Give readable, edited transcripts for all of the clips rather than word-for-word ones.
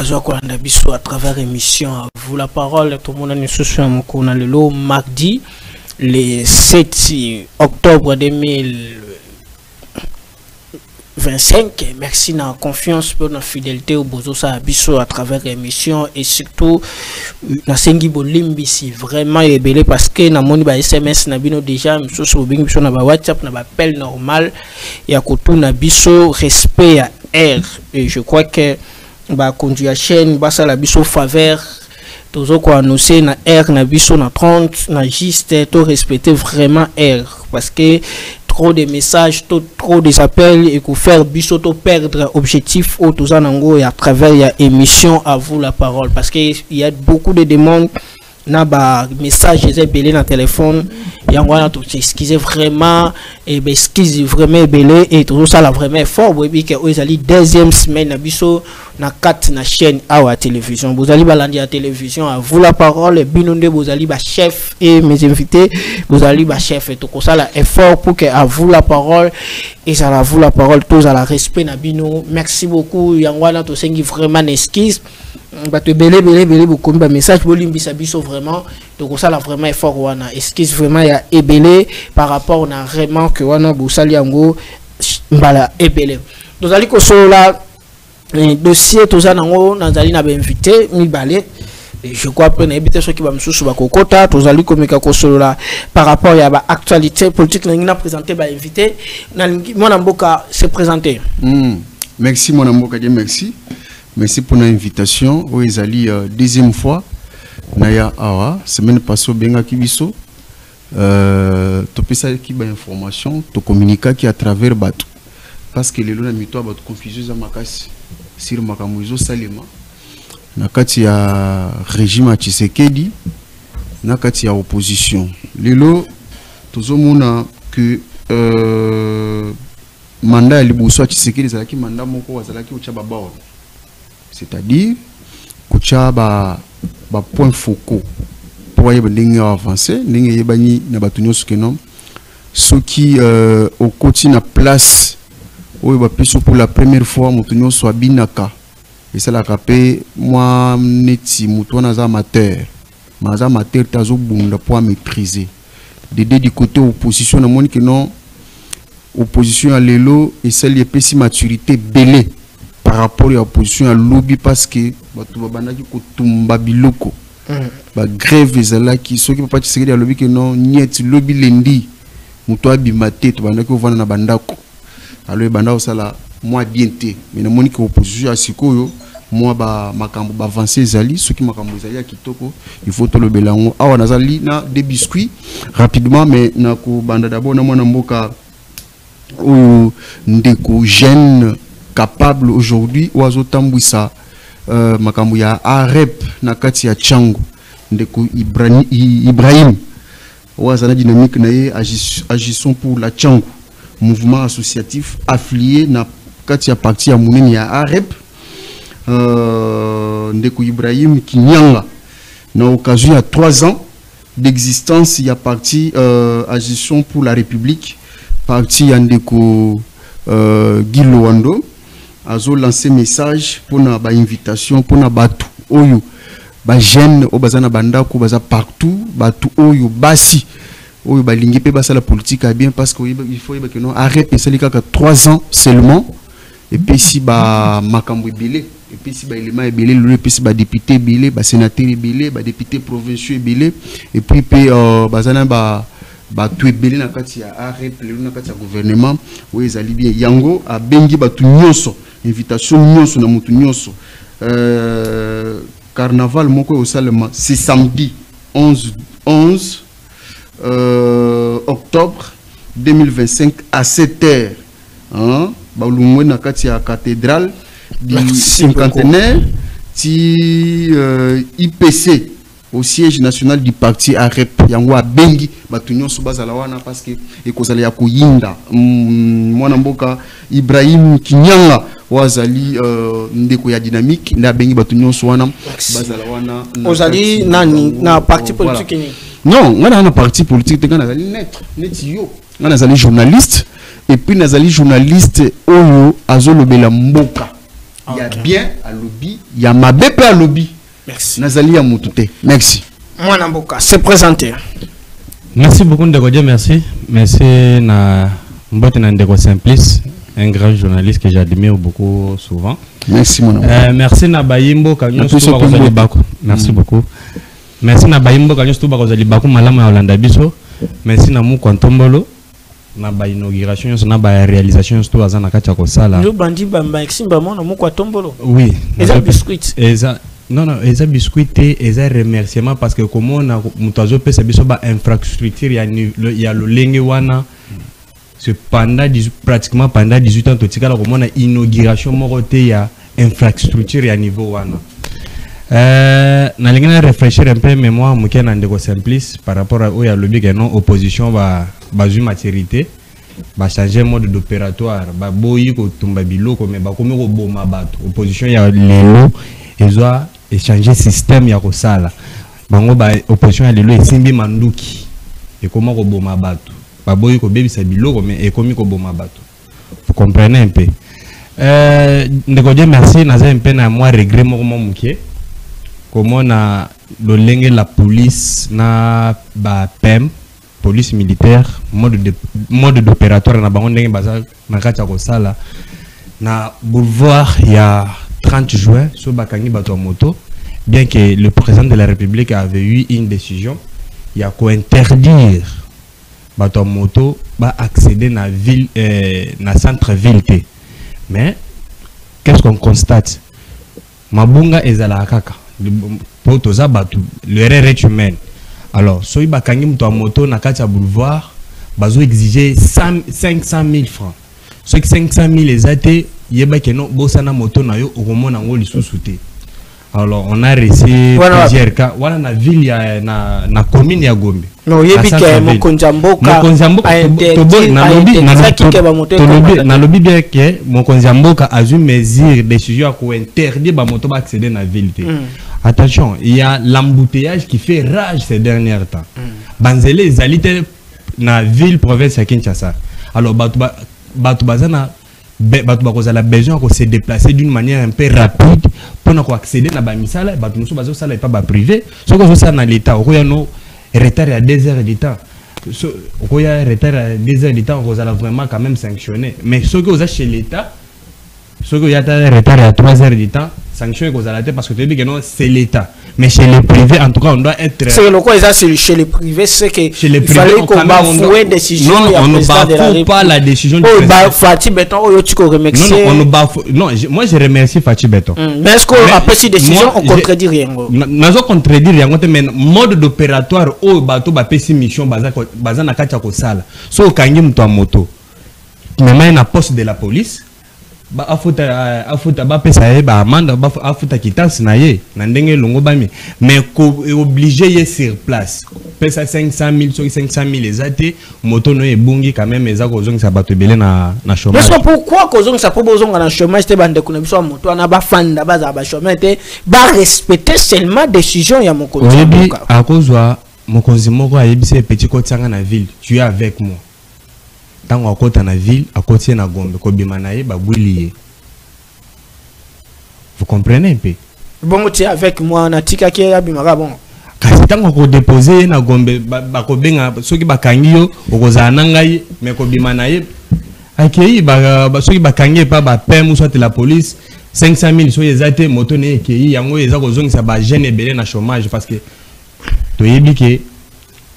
Bonjour à travers l'émission à vous la parole. Tout le monde est sur le mardi, le 7 octobre 2025. Merci de la confiance pour la fidélité au Bozosa Abisso à travers l'émission et surtout la Sengi Bolimbi si vraiment est belé parce que na moni ba SMS na bino déjà monsieur sur bing biso na ba WhatsApp na ba appel normal et à côté na biso respect à R et je crois que ba conduire chaîne ba ça la biso faveur toujours quoi annoncer na R na biso na 30 na juste to respecter vraiment R parce que trop de messages, trop des appels et qu'on faire bisoto perdre objectif au tout ça et à travers il y a émission à vous la parole parce que il y a beaucoup de demandes na ba message j'ai belé dans téléphone et on va tout excuser vraiment et ben excuse vraiment belé et tout ça là vraiment fort oui que ils allient deuxième semaine na biso na 4 na chaîne à la télévision vous allez balandi à télévision à vous la parole binonde vous allez ba chef et mes invités vous allez ba chef et tout ça là effort pour que à vous la parole et ça la vous la parole tous à la respect na bino merci beaucoup yangwana to sengi vraiment excuse bah te belé beaucoup de messages bolimbi sabiso vraiment donc ça là vraiment effort wana excuse vraiment ya ebelé par rapport on a vraiment que wana bosali yango mbala ebelé donc ali ko sola dossier tout ça nango nazali na ba invité mi balé je crois que n'habite ceux qui va me sous ba kokota tous ali komeka ko sola par rapport ya ba actualité politique na présenté ba invité mon amboka se présenter merci mon amboka Dieu merci. Merci pour l'invitation. Ils allient deuxième fois. Naya awa semaine passée benga kibiso. To pesa ki ba information, to communiquer qui à travers bateau. Parce que les lona mito ba confusion za makasi sur makamuzo salema. Na kati ya régime Tshisekedi, na kati ya opposition. Lelo tozomona que mandat libuso Tshisekedi zalaki mandat moko wazalaki uchaba bawo. C'est-à-dire kucha ba point focaux pour y avancer ndenge yebani na batunyo skenom ceux qui au quotidien na place où ba peso pour la première fois mutunyo soit binaka et ça la capé moi neti mutona za amateur maza amateur tazo bunda pour maîtriser du côté opposition na moni que non opposition à lelo et celle y pesi maturité belé par rapport à l'opposition à lobby parce que batu babandaki ko tumba biloko ba grève ezala ki soki papa Tshisekedi lobby que non niet lobby lendi muto abimate to bandaki ovana na bandako alors bandao sala moi bien té mais na moni que opposition à sikoyo moi ba makambo ba avancer ezali soki makambo ezali ya kitoko il faut to lobelango awa nazali na des biscuits rapidement mais na ko banda d'abord na mwana mboka ou ndeko jeune capable aujourd'hui oazo tambwisa makambo ya arep na kati ya changu ndeko Ibrahim oazana dynamique na ye agissons pour la changu mouvement associatif affilié na kati ya parti ya munene ya arep ndeko Ibrahim Kinyanga na occasion ya 3 ans d'existence ya parti agissons pour la République parti ya ndeko Guy Lwando azo lancé message pour na ba invitation pour na batu oyo ba jeune o bazana banda ko baza partout batu oyo basi oyo ba lingi pe basa la politique a bien parce que il faut que non arrête salika ka 3 ans seulement et puis si ba makambo belé et puis si ba élément belé le puis si ba député belé ba sénateur belé ba député provinciaux belé et puis bazana ba tout belé na kati ya arrêt le na kati ya gouvernement où ils allaient bien yango a bengi batu nyonso invitation nyonso na mutu nyonso carnaval moko au salema c'est samedi 11 octobre 2025 à 7h hein balungwe na kati ya cathédrale du cinquantenaire ti IPC au siège national du parti AREP yango abengi batu nyonso bazala wana parce que ekozala ya kuyinda mwana mboka Ibrahim Kinyanga wazali ndeko ya dynamique na bengi batu nyonso wana bazala wana ozali nani na parti politique ni non ngana na parti politique ngana zali net yo ngana zali journaliste et puis nazali journaliste oyo azolobela mboka Il y a bien à lobby, il y a ma BP à lobby. Merci. Nazali ya Moutouté. Merci. Moi Namboka, c'est présenté. Merci beaucoup Ndeko, merci. Merci na Mbote Ndeko Simplice, un grand journaliste que j'admire beaucoup souvent. Merci mon amour. Merci na Bayimbo Kanyo Stuba Kozali Bako. Merci beaucoup. Merci na Bayimbo Kanyo Stuba Kozali Bako malama Holanda biso. Merci na Mou Kwantombolo. Na ba inauguration na ba réalisation surtout azana kacha ko sala nous bandi bamba eximba mona moko tombolo oui eza biscuit eza non eza biscuit et eza remerciement parce que comme on a mutazo pesa biso ba infrastructure ya le lenge wana c'est pratiquement pendant 18 ans totikala comme on a inauguration morote ya infrastructure ya niveau wana na lingana réfléchir un peu mémoire mukena ndeko Simplice par rapport à oya lobby que non opposition ba bazu maturité ba changer mode d'opératoire ba boyi ko tumba biloko mais ba komi ko boma bato opposition ya lelo ezoa échanger système ya ko sala bango ba opposition ya lelo esimbi manduki e koma ko boma bato ba boyi ko bebisa biloko mais e komi ko boma bato vous comprenez un peu ndeko je merci na un peu na moi regret moko mukie comment na lolenge la police na ba PEM police militaire mode d'opératoire na bango ndenge baza na kati ya kosala na boulevard il y a 30 juin sur bakangi bato moto bien que le président de la République avait eu une décision il y a quoi interdire bato moto ba accéder na ville na centre ville té mais qu'est-ce qu'on constate mabunga ezala kaka pour toza batu l'erreur est humaine. Alors, si vous avez un moto na katia boulevard, vous exiger 500 000 francs. Ceux qui 500 000 les athées, il y a que non, bosana moto na yo au moment où ils sont soutés. Alors, on a reçu plusieurs cas. Voilà la ville ya na commune ya Gombe. Non, il y a que Mokonzamboka na lobby bien que Mokonzamboka a eu mesure décision pour interdire ba moto accéder na ville. Attention, il y a l'embouteillage qui fait rage ces derniers temps. Banzele ezalite na ville province ya Kinshasa. Alors batu bazana batu bakozala besoin de se déplacer d'une manière un peu rapide pour accéder na ba misala batu muso bazo sala pas ba privé. Ce que ça na l'état, on a no retard à 2 heures de temps. On a retard à 2 heures de temps, on va vraiment quand même sanctionner. Mais ce que vous avez chez l'état, ce que vous avez retard à 3 heures de temps, sanction parce que tu dis que non, c'est l'État. Mais chez les privés, en tout cas, on doit être. C'est le quoi chez les privés, c'est que chez les privés, il fallait qu'on bafoue une décision. Non, on ne bafoue pas la décision du président. Fatih Beton, non, on ne bafoue. Non, moi je remercie Fatih Beton. Mais est-ce qu'on après cette décision, on contredit rien? Nous contredit rien, mais mode d'opératoire, au bateau, si mission, baza na kacha kosala. So kangi mto moto. Même un poste de la police. Ba afuta ba pesa ba amanda ba afuta kitasi na ye na ndenge longo bami mais obligé y sur place pesa 500 000 sur 500 000 ezate moto no ebungi quand même ezako ozongisa bato belé na chômage. Mais pourquoi kozongisa po bozonga na chômage te bande kuna biso moto na ba fanda baza ba chômage te ba respecter seulement décision ya mokonzi mboka à cause wa mokonzi moko ayebise petit kotianga na ville tu es avec moi. Tant à côté na ville, à côté na Gombe, Kobimanaye, Baboulié. Vous comprenez un peu? Bon, tu es avec moi, on a tika qui est abimara bon. Quand tant qu'on déposer na Gombe, Bakobenga, ceux qui bakangio, Ozanangaye, mais Kobimanaye, accueilli, ceux qui bakangé pas PEM ou soit la police, 500 000 sur les athées, motoné, qui yango, les agozong, ça va gêner belé na chômage parce que, tu es biqué.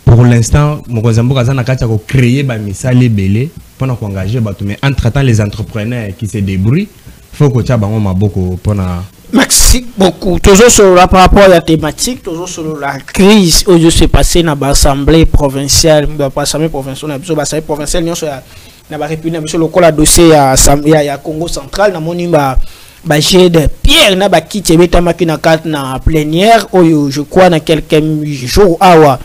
Pour l'instant, Mokozambo Kazana Kacha a créé un misali belé pour engager bateau. Mais entre-temps, les entrepreneurs qui se débrouillent, il faut que tu aies beaucoup pour. Merci beaucoup. Toujours sur par rapport à la thématique, toujours sur la crise où je suis passé dans l'Assemblée provinciale, l'Assemblée provinciale, l'Assemblée provinciale, dans la République, sur le col dossier à Congo central, dans mon j'ai de pierre na baki tebeta makina kat na plénière où je crois dans quelques jours awa.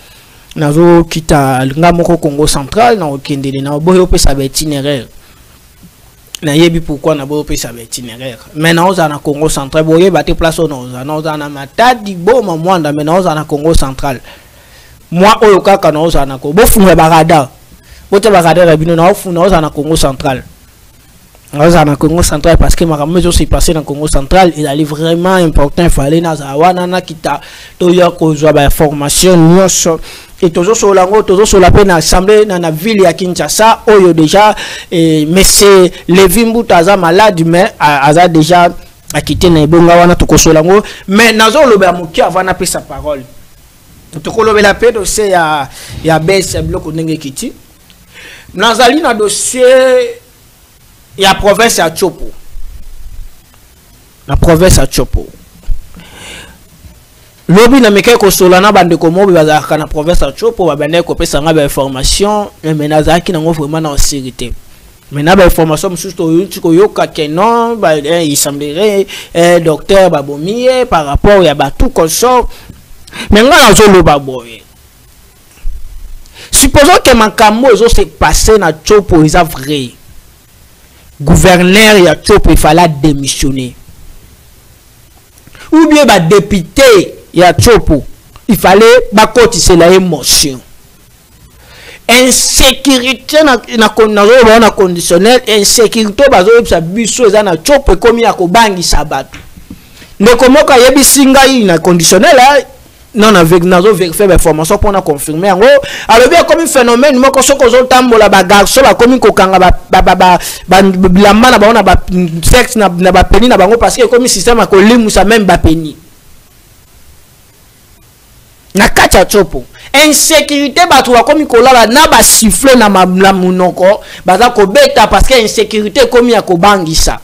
Nazo kita ngamoko Congo central na okendele na boyo pe sa itinéraire na yebi pourquoi na boyo pe sa itinéraire maintenant on na Congo central boye ba te place on na matadi boma mwanda maintenant on na Congo central moi oyo kaka na on na ko bo funga barada bote barada bino na ofuna on na Congo central dans Congo central parce que ma mesure s'est passé dans Congo central, il allait vraiment important, il fallait nazawana kita toya kozwa ba formation nyonso et toujours sur lango toujours sur la peine assemblée dans la ville ya Kinshasa oyo déjà monsieur Levi Mbutaza malade mais aza déjà a quitté na bonga wana tokosolango mais nazo loba moki avant na sa parole tokolobe la paix dossier ya BS bloc ndenge kiti nazali na dossier ya province ya Chopo. La province ya Chopo. Lobi na meke ko solana bande ko mobi bazaka na province ya Chopo ba bande ko pesa nga ba information mais nazaki na ngo vraiment na sécurité. Mais na ba information mususu to yuti ko yoka ke non ba il semblerait docteur Babomie par rapport ya ba tout consort. Mais nga na zo loba boy. Supposons que makambo zo s'est passé na Chopo is vrai. Gouverneur ya Chopo il fallait démissionner ou bien ba député ya Chopo il fallait ba cotiser la émotion insécurité na conditionnel insécurité bazo sa biso za na Chopo komi ya kobangi sabatu ndeko moka yebi singa na conditionnel non avec nazo vérifier information pour na confirmer en gros alors bien comme phénomène moko soko zo tambola ba garçon ba komi kokanga ba bilamba na ba sexe na ba peni na bango parce que comme système a kolimu sa même ba peni na kacha Chopo insécurité ba to komi kolala na ba siffler na munoko ba za ko beta parce que insécurité komi ya kobangisa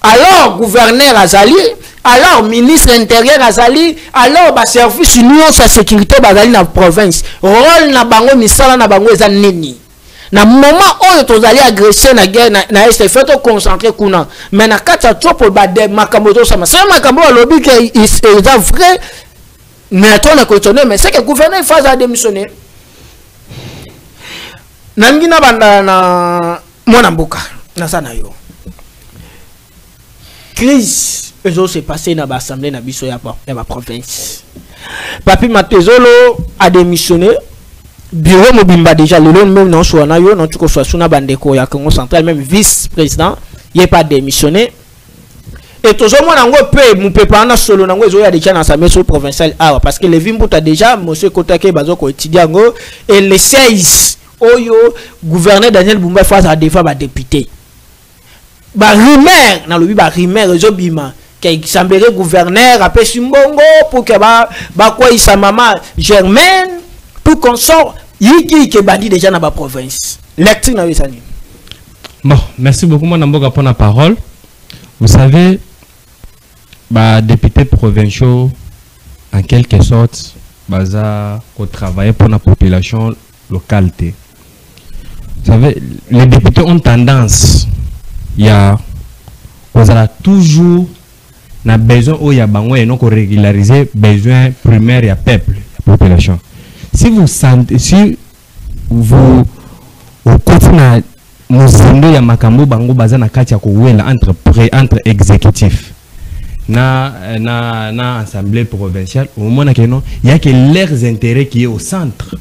alors gouverneur azali alors ministre intérieur azali alors ba service union sa sécurité bazali na province rôle na bango misala na bango eza nini na moment oyo tozali agresser na guerre na est fait to concentrer kuna mais na kata Chopo ba de makambo to sama c'est makambo lobi que est vrai mais ton na questionner mais c'est que gouverneur phase a démissionner nangina banda na mwana mboka na sana yo crise ezo se passé na l'assemblée na biso ya ba province Papi Matezolo a démissionné bureau mobimba déjà le long même non soit na yo non tu ko soit suna bandeko ya Congo central même vice-président il est pas démissionné et toujours moi nango pe mu pe pa na solo nango ezo ya déjà na assemblée provinciale parce que le Vimbuta déjà monsieur Kotake bazo ko étudier ngo et le 16 oyo gouverneur Daniel Bumba face à défendre ba député ba rumeur na lobi ba rumeur ezo bima que semblerait gouverneur après Simbongo pour que ba quoi il sa maman Germaine pour qu'on sort yiki ke bandi déjà dans la province lecture na wisani. Bon, merci beaucoup mon Namboka pour la parole. Vous savez bah députés provinciaux en quelque sorte baza ko travailler pour la population locale. Vous savez les députés ont tendance il y a toujours na besoin où il y a bango et non ko régulariser besoin primaire ya peuple la population. Si vous sentez si vous continuez muzindo ya makambo bango baza na kati ya ko wela entre exécutif na assemblée provinciale au moment que non il y a que leurs intérêts qui est au centre.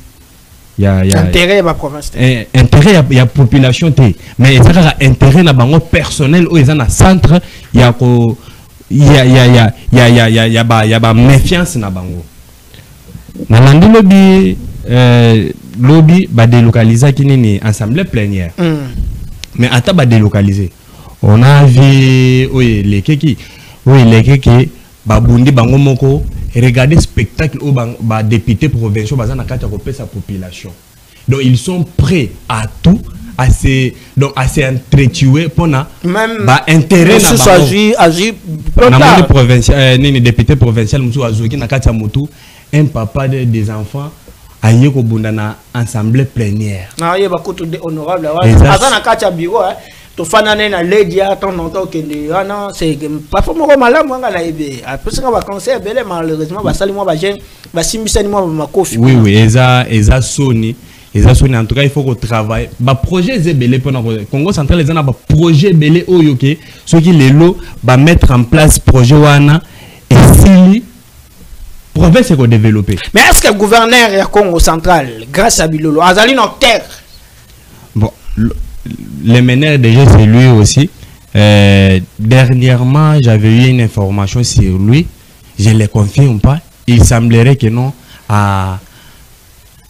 Il y a intérêt à ma province. Intérêt il y a population té mais ça a intérêt na bango personnel où ils en a centre il y a ko il y a ba méfiance na bango. Na landi lobby ba délocaliser qui ni assemblée plénière. Mais ata ba délocaliser. On a vu les keki ba bundi bango moko regarder spectacle au ba député provinciaux baza na kati ya sa population. Donc ils sont prêts à tout à s'entretuer pour na ba intérêt na bango provincial ni député provincial musu azoki na kati ya motu un papa des enfants aye ko bunda na assemblée plénière. Na ye ba kutu de honorable aza na kati ya bureau to fanane na lady ya ton nonto kende ana c'est pas forcément malamu nga na ebe après ça va conseil belé malheureusement ba sali moi ba jeune ba simbisani moi ba makofi. Oui eza soni en tout cas il faut qu'on travaille ba projet zebelé pour Congo central les na ba projet belé oyoke ceux qui les lo ba mettre en place projet wana et si province est développée. Mais est-ce que le gouverneur du Congo central grâce à Bilolo azali no terre? Bon le meneur déjà c'est lui aussi Dernièrement, j'avais eu une information sur lui. Je ne le confirme pas. Il semblerait que non. À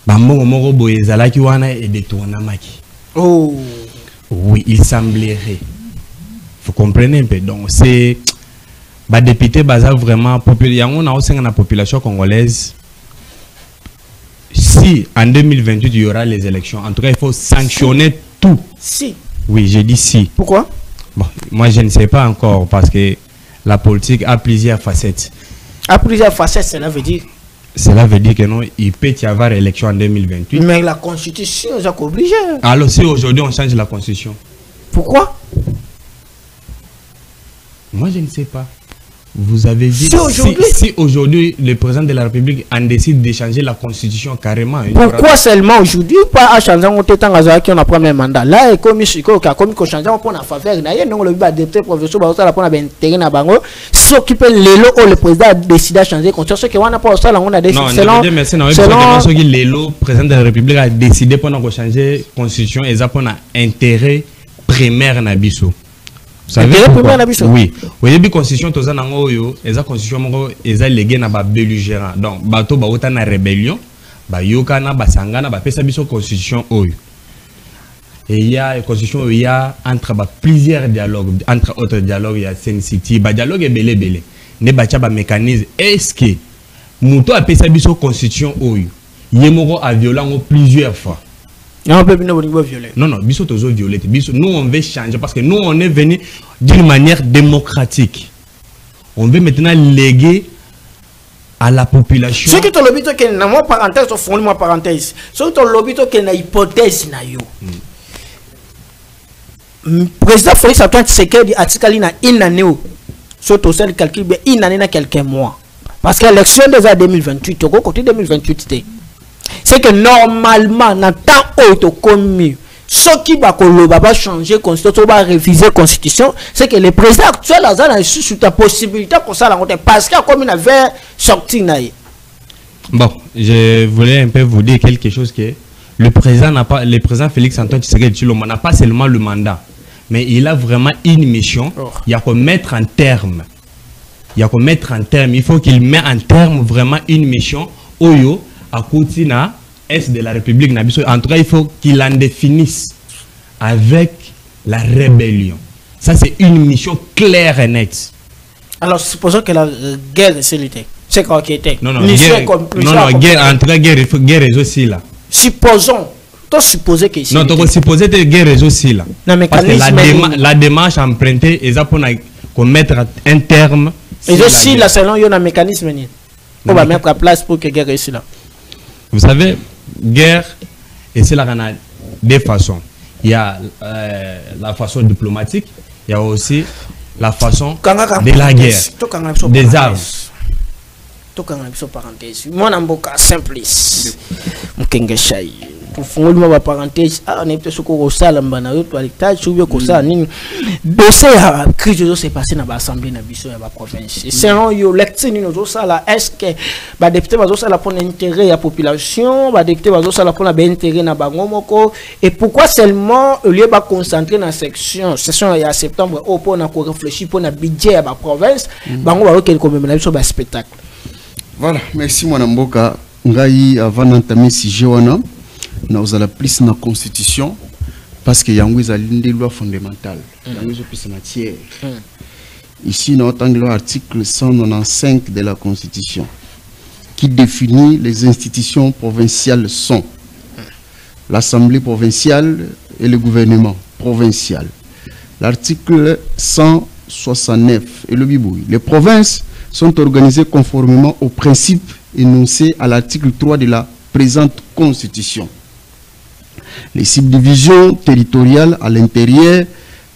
Bambo Boyezala qui wana et détournamaki. Oh. Oui, il semblerait. Vous comprenez un peu. Donc, c'est. Bah, député Baza vraiment populaire. On a aussi la population congolaise. Si en 2028 il y aura les élections, en tout cas, il faut sanctionner tout. Si. Oui, j'ai dit si. Pourquoi? Bon, moi, je ne sais pas encore parce que la politique a plusieurs facettes. À plusieurs facettes, cela veut dire. Cela veut dire que non, il peut y avoir élection en 2028. Mais la constitution, c'est obligé. Alors, si aujourd'hui on change la constitution, pourquoi? Moi, je ne sais pas. Vous avez dit si aujourd'hui le président de la République en décide de changer la constitution carrément. Pourquoi seulement aujourd'hui pas à changer on a un premier mandat là et comme changer on prend en faveur non le député professeur la prendre intérêt na bango ce qui peut le président a décidé de changer constitution que on a pas ça on a décidé selon le président de la République a décidé pendant changer constitution et ça pour intérêt primaire na biso. Vous savez pourquoi? Oui. Au début constitution toza nango yo, eza constitution moko eza légué na ba belligérant. Donc bato ba ota na rébellion, ba yokana ba sangana ba pesa biso constitution oyo. Et il y a une constitution il y a entre plusieurs dialogues, entre autres dialogues il y a Sen-City, ba dialogue belé. Ne ba ba mécanisme est-ce que muto a pesa biso constitution oyo. Yemoko a violé plusieurs fois. Non, non, nous on veut changer parce que nous on est venu d'une manière démocratique. On veut maintenant léguer à la population. Ce qui est le but que na parenthèse au fond de parenthèse. Ce qui est le but que na hypothèse na yo. Président Félix Antoine Tshisekedi article na une année. Surtout celle calcul bien une année na quelques mois. Parce que l'élection déjà 2028 au côté 2028 c'est que normalement dans temps où tu commis ce qui va changer constitution va réviser constitution c'est que le président actuel a sous ta possibilité pour ça parce qu'il a comme une avait sorti naïe. Bon, je voulais un peu vous dire quelque chose que le président Félix Antoine Tshisekedi Tshilombo n'a pas seulement le mandat mais il a vraiment une mission. Il y a qu'à mettre en terme. Il faut qu'il mette en terme vraiment une mission oyo à Koutina, est de la République. En tout cas, il faut qu'il en définisse avec la rébellion. Ça, c'est une mission claire et nette. Alors, supposons que la guerre est solitaire. C'est quoi qui était? Non, guerre, en tout cas, guerre est aussi là. Supposons. Tu supposé que non, tu supposé que guerre est aussi là. Parce que la démarche empruntée est pour mettre un terme. Et aussi, là, selon il y a un mécanisme. On va mettre à place pour que la guerre est ici là. Vous savez, guerre, et c'est là qu'on a deux façons. Il y a la façon diplomatique, il y a aussi la façon de la guerre, des armes. Moi, je suis simpliste. Pour parenthèse, on est peut-être au salle, on a eu dossier à crise s'est passé dans l'Assemblée nationale de la province. Selon yo lecture nous ça est-ce que ba député va ça pour l'intérêt de la population, ba député va ça pour l'intérêt na bango moko et pourquoi seulement au lieu de concentrer dans section en septembre au pour na réfléchir pour na budget à la province, bango va que comme même sur spectacle. Voilà, merci mon amboka ngai avant d'entamer sujet wana nous allons plus dans la constitution parce que yango ezali des lois fondamentales yango ezopesa matière ici nous avons l'article 195 de la constitution qui définit les institutions provinciales sont l'assemblée provinciale et le gouvernement provincial. L'article 169 et le bibouille, les provinces sont organisées conformément aux principes énoncés à l'article 3 de la présente constitution. Les subdivisions territoriales à l'intérieur,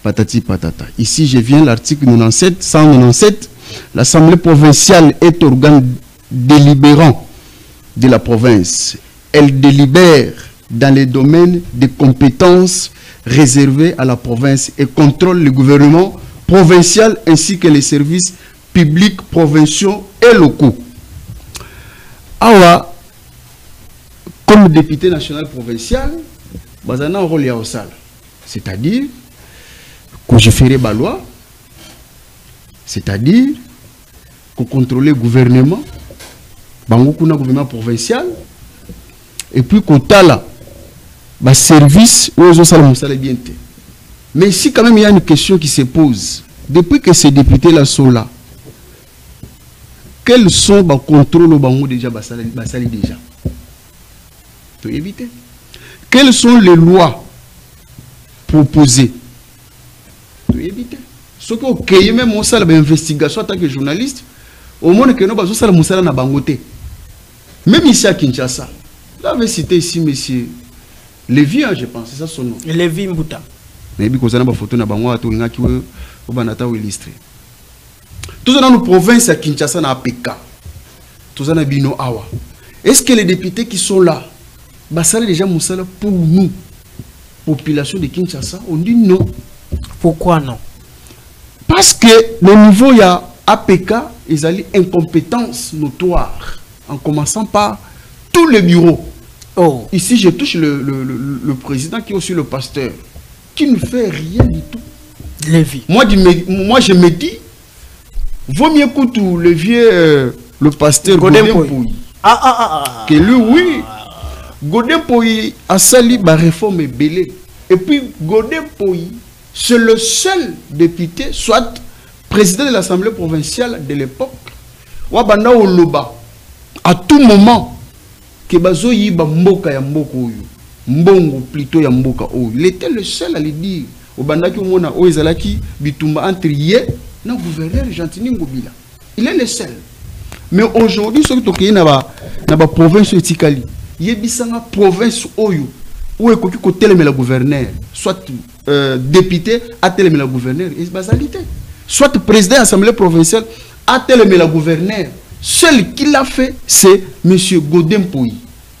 patati patata. Ici, je viens l'article 197. L'Assemblée provinciale est organe délibérant de la province. Elle délibère dans les domaines de compétences réservés à la province et contrôle le gouvernement provincial ainsi que les services publics provinciaux et locaux. Awa, comme député national provincial, bazana rôle ya osala, c'est-à-dire légiférer la loi, c'est-à-dire qu'on contrôler le gouvernement, le gouvernement provincial, et puis qu'on a le service où ils ont bien. Mais ici, quand même, il y a une question qui se pose. Depuis que ces députés-là sont là, quels sont les contrôles au Bango déjà déjà? Pour éviter. Quelles sont les lois proposées? Pour éviter. Ce qui est même investigation en tant que journaliste, au moins que nous avons na Bangote. Même ici à Kinshasa. Là, je vais citer ici, monsieur Lévi, je pense, c'est ça son nom. Lévi Mbouta. Mais il y a des photos qui sont illustrées. Tous dans nos provinces à Kinshasa, à PK, tous dans Bino Awa. Est-ce que les députés qui sont là, ça déjà pour nous, population de Kinshasa, on dit non. Pourquoi non? Parce que le niveau il y a APK, ils ont une incompétence notoire, en commençant par tous les bureaux. Oh. Ici, je touche le président qui est aussi le pasteur, qui ne fait rien du tout. Lévi. Moi, je me dis, vaut mieux que tout le vieux, le pasteur Godin Pouy. Que lui, oui. Godin Pouy a sali la réforme belée. Et puis, Godin Pouy, c'est le seul député, soit président de l'Assemblée provinciale de l'époque, Wabana Oloba, à tout moment, que bazo yiba mboka ya mboko oyo mbongo plutôt ya mboka oyo, il était le seul à le dire. Obanda ki mona o ezalaki bitumba entre ye na gouverneur Gentini Ngobila, il est le seul. Mais aujourd'hui ce que tu na ba province etikali yebisanga province oyo où ekoki ko telemela gouverneur, soit député a telemela gouverneur et basalité, soit président de l'Assemblée provinciale a telemela gouverneur. Seul qui l'a fait, c'est M. Godin Pouy,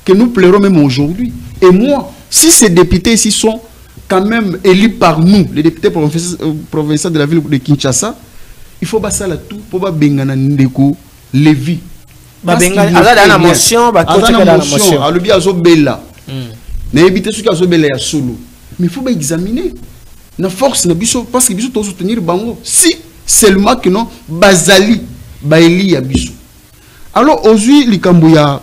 que nous pleurons même aujourd'hui. Et moi, si ces députés ici sont quand même élus par nous, les députés provinciaux de la ville de Kinshasa, il faut passer là tout pour Bengana Ndeko Lévi. Azana motion, alobi azobela. Na éviter ce qui azobela ya solo. Mais il faut examiner na force na biso parce que biso doit soutenir bango. Si seulement que non bazali baeli ya biso. Alors, aujourd'hui, les Kambouya,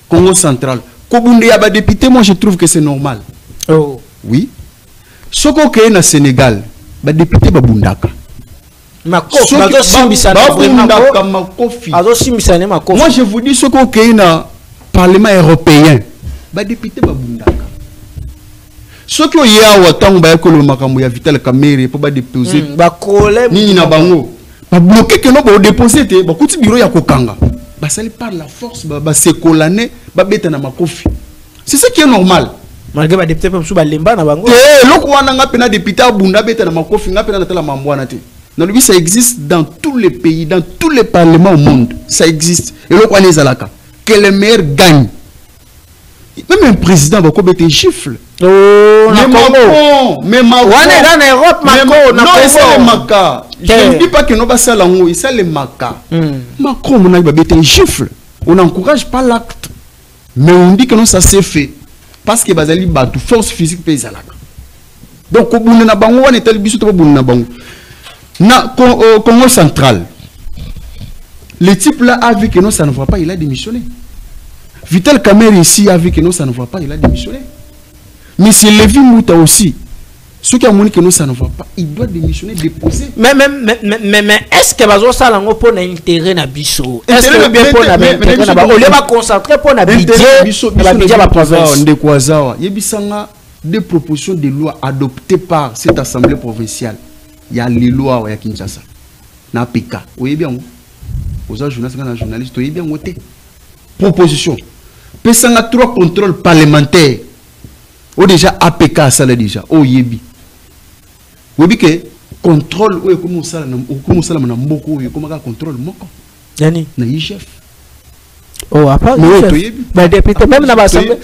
Congo central, Kobunde ya député, moi je trouve que c'est normal. Oh. Oui. Ce qu'on a au Sénégal, les députés Babundaka. Moi je vous dis ce qu'on a au Parlement européen, les députés Babundaka. Ce qu'on a au temps où le Makamouya Vital Kamere pour déposer, ni na bango. Ba bloquer que non ba déposer te ba kuti bureau ya kokanga ba sali par la force ba se colaner ba beta na makofi. C'est ce qui est normal. Malgré ba député pa ba lemba na bango. Loko wana nga pena député abunda beta na makofi nga pena na tala mambwana te. Non lui ça existe dans tous les pays, dans tous les parlements au monde. Ça existe. Et loko wana ezalaka que le meilleur gagne. Même un président va commettre un gifle. Oh, mais Macron, en Europe, Macron, non, c'est le maca. Je ne dis pas que nous va ça langue, c'est le maca. Macron, on a commettre un gifle. On n'encourage pas l'acte, mais on dit que non, ça s'est fait parce que bazali batu force physique paysanne. Donc au bout de na bango, on est tel bisou au bout de na bango. Na Congo central, le type là a vu que non, ça ne va pas, il a démissionné. Vital Kamerhe ici a vu que non, ça ne va pas, il a démissionné. Mais c'est Lévi Mbouta aussi. Ceux qui ont dit que non, ça ne va pas, il doit démissionner, déposer. Mais est-ce que Bazo Salango pour l'intérêt na biso? Est-ce que bien pour l'intérêt na biso? On va concentrer pour la budget la province. Yebisanga des propositions de loi adoptées par cette assemblée provinciale. Il y a les lois à Kinshasa. Na PK. Vous voyez bien, aux journalistes, vous voyez bien, proposition. Pesanga 3 contrôles parlementaires. Ou déjà APK ça là déjà. Oh yebi. Vous voyez que contrôle ou comment ça na mboko ou comment contrôle moko. Yani na chef. Oh après bah député même na l'Assemblée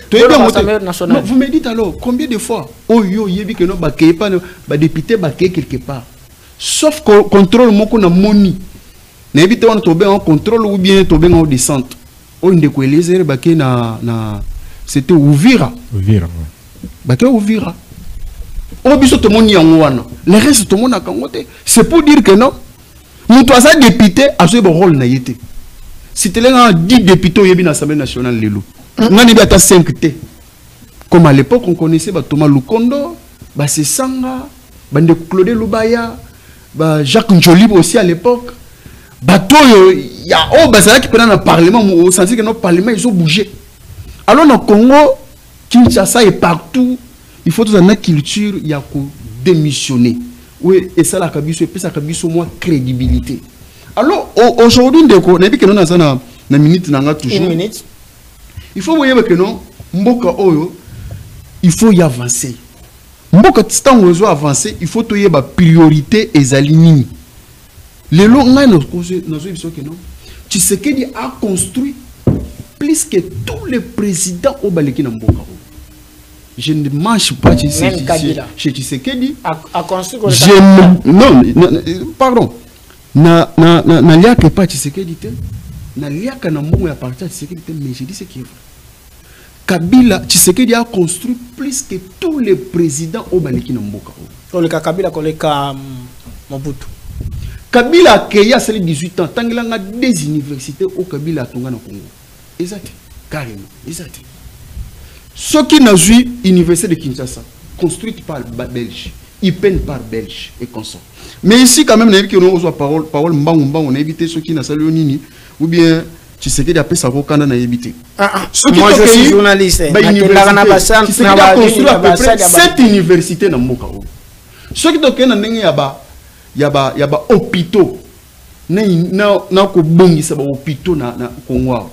nationale. Vous me dites alors combien de fois oh yo yebi que non ba pas ba député ba quelque part. Sauf contrôle moko na moni. Na éviter on tomber en contrôle ou bien tomber en descente. On ndeko Eliezer baké na c'était Ouvira. Ouvira. Baké Ouvira. on biso to moni yango le reste to mona kangote. C'est pour dire que non. Nous toi ça député a joué un rôle na yete. Si tu as 10 députés au l'Assemblée nationale lelo. Ngani bata 5T. Comme à l'époque on connaissait Thomas Lukondo, Sesanga, Bande Claude Lubaya, Jacques Njolib aussi à l'époque. Bato il y a ça qui pendant le parlement au sens que notre parlement ils ont bougé. Alors dans le Congo, Kinshasa est partout. Il faut toute une culture, il y a qu'à démissionner. Oui, et ça la kabiso et puis ça kabiso moins crédibilité. Alors aujourd'hui on a vu que nous avons une minute toujours. Une minute. Il faut voir que non, mboka oyo, il faut y avancer. Mboka tant on veut avancer, il faut to y ba priorité et aligner. Les lots nga nos que non. Tshisekedi a construit plus que tous les présidents au Baleki na mboka. Je ne mange pas chez Tshisekedi. A construit non, pardon. Na liaka pas Tshisekedi te. Na liaka na mbongo ya parti Tshisekedi te, mais je dis ce qui est vrai. Kabila Tshisekedi a construit plus que tous les présidents au Baleki na mboka. Koleka Kabila koleka Mobutu. Kabila a créé à 18 ans. Tant qu'il a des universités au Kabila a Tonga na Congo. Exact. Carrément. Exact. Ce qui n'a vu l'université de Kinshasa, construite par Belge, IPEN par Belge et consort. Mais ici, quand même, on a évité que parole, on a évité ceux qui n'a salué Nini, ou bien tu sais qu'il y a peu ça au Canada, on a évité. Moi, je suis journaliste. Tu sais qu'il a construit à peu près 7 universités dans Mokao. Ce qui il y a hôpitaux. Il y a hôpitaux na Congo.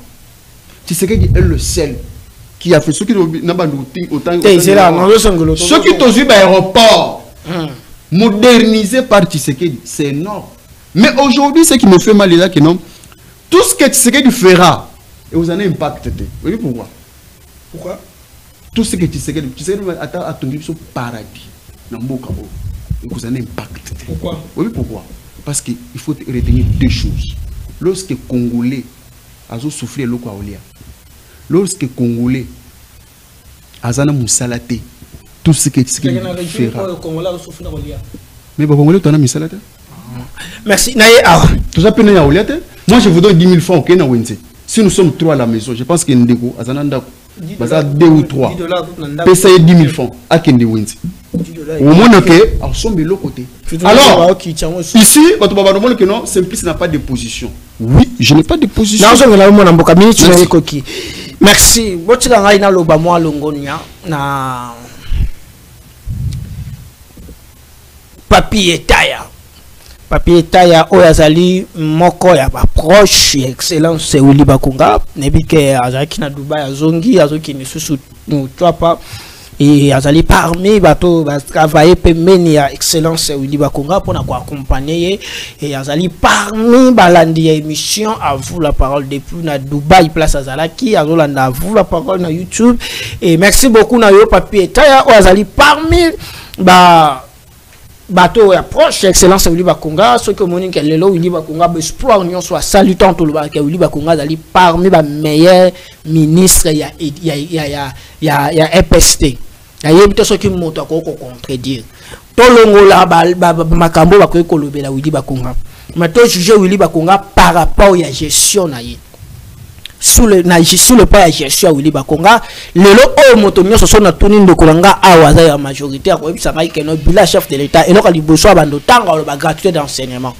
Tu sais qu'il est le seul qui a fait ce qui n'a pas autant. Ce qui est au aéroport modernisé par Tshisekedi, c'est énorme. Mais aujourd'hui, ce qui me fait mal là, que non, tout ce que Tshisekedi fera, et vous en avez impacté. Vous voyez pourquoi? Pourquoi? Tout ce que Tshisekedi a tombé sur paradis, dans Mokabo, vous en avez impacté. Pourquoi? Vous voyez pourquoi? Parce qu'il faut retenir deux choses. Lorsque les Congolais ont souffert le Kwaolia, lorsque les Congolais ont moussalate, tout ce que Tshisekedi fera. Mais les Congolais ont moussalate. Merci. Tout ça, moi je vous donne 10 000 francs. Si nous sommes 3 à la maison, je pense qu'il y a Ndeko, il y a 2 ou 3. Payez 10 000 francs à Kendi Wenzi. Au moins, on sommes de l'autre côté. Alors, ici, Simplice n'a pas de position. Oui, je n'ai pas de position. Merci. Papier Taya. Papier Taya Oyazali moko ya ba proche excellence Seuli Bakunga nebike azaki na Dubai azongi azoki ni susu twapa et azali parmi bato ba travailler pemeni ya excellence Seuli Bakunga pour na ko accompagner et azali parmi balandi ya émission à vous la parole depuis na Dubai place azalaki azolanda à vous la parole na YouTube et merci beaucoup na yo Papier Taya Oyazali parmi bateau approche excellence Willy Bakunga ce que monique lelo Willy Bakunga espoir union soit salutant tout le bas que Willy Bakunga dali parmi les meilleurs ministres ya EPST ya yebito ce qui monte ko contredire to longola makambo ba ko kolobela Willy Bakunga mais to juger Willy Bakunga par rapport à gestion na ye sous le pas à gestion Willy Bakunga lelo o moto nyoso so na tuni ndeko nga awaza ya majorité ko bisa ngai ke no bila chef de l'état et loka liboso abando tanga lo ba gratuité d'enseignement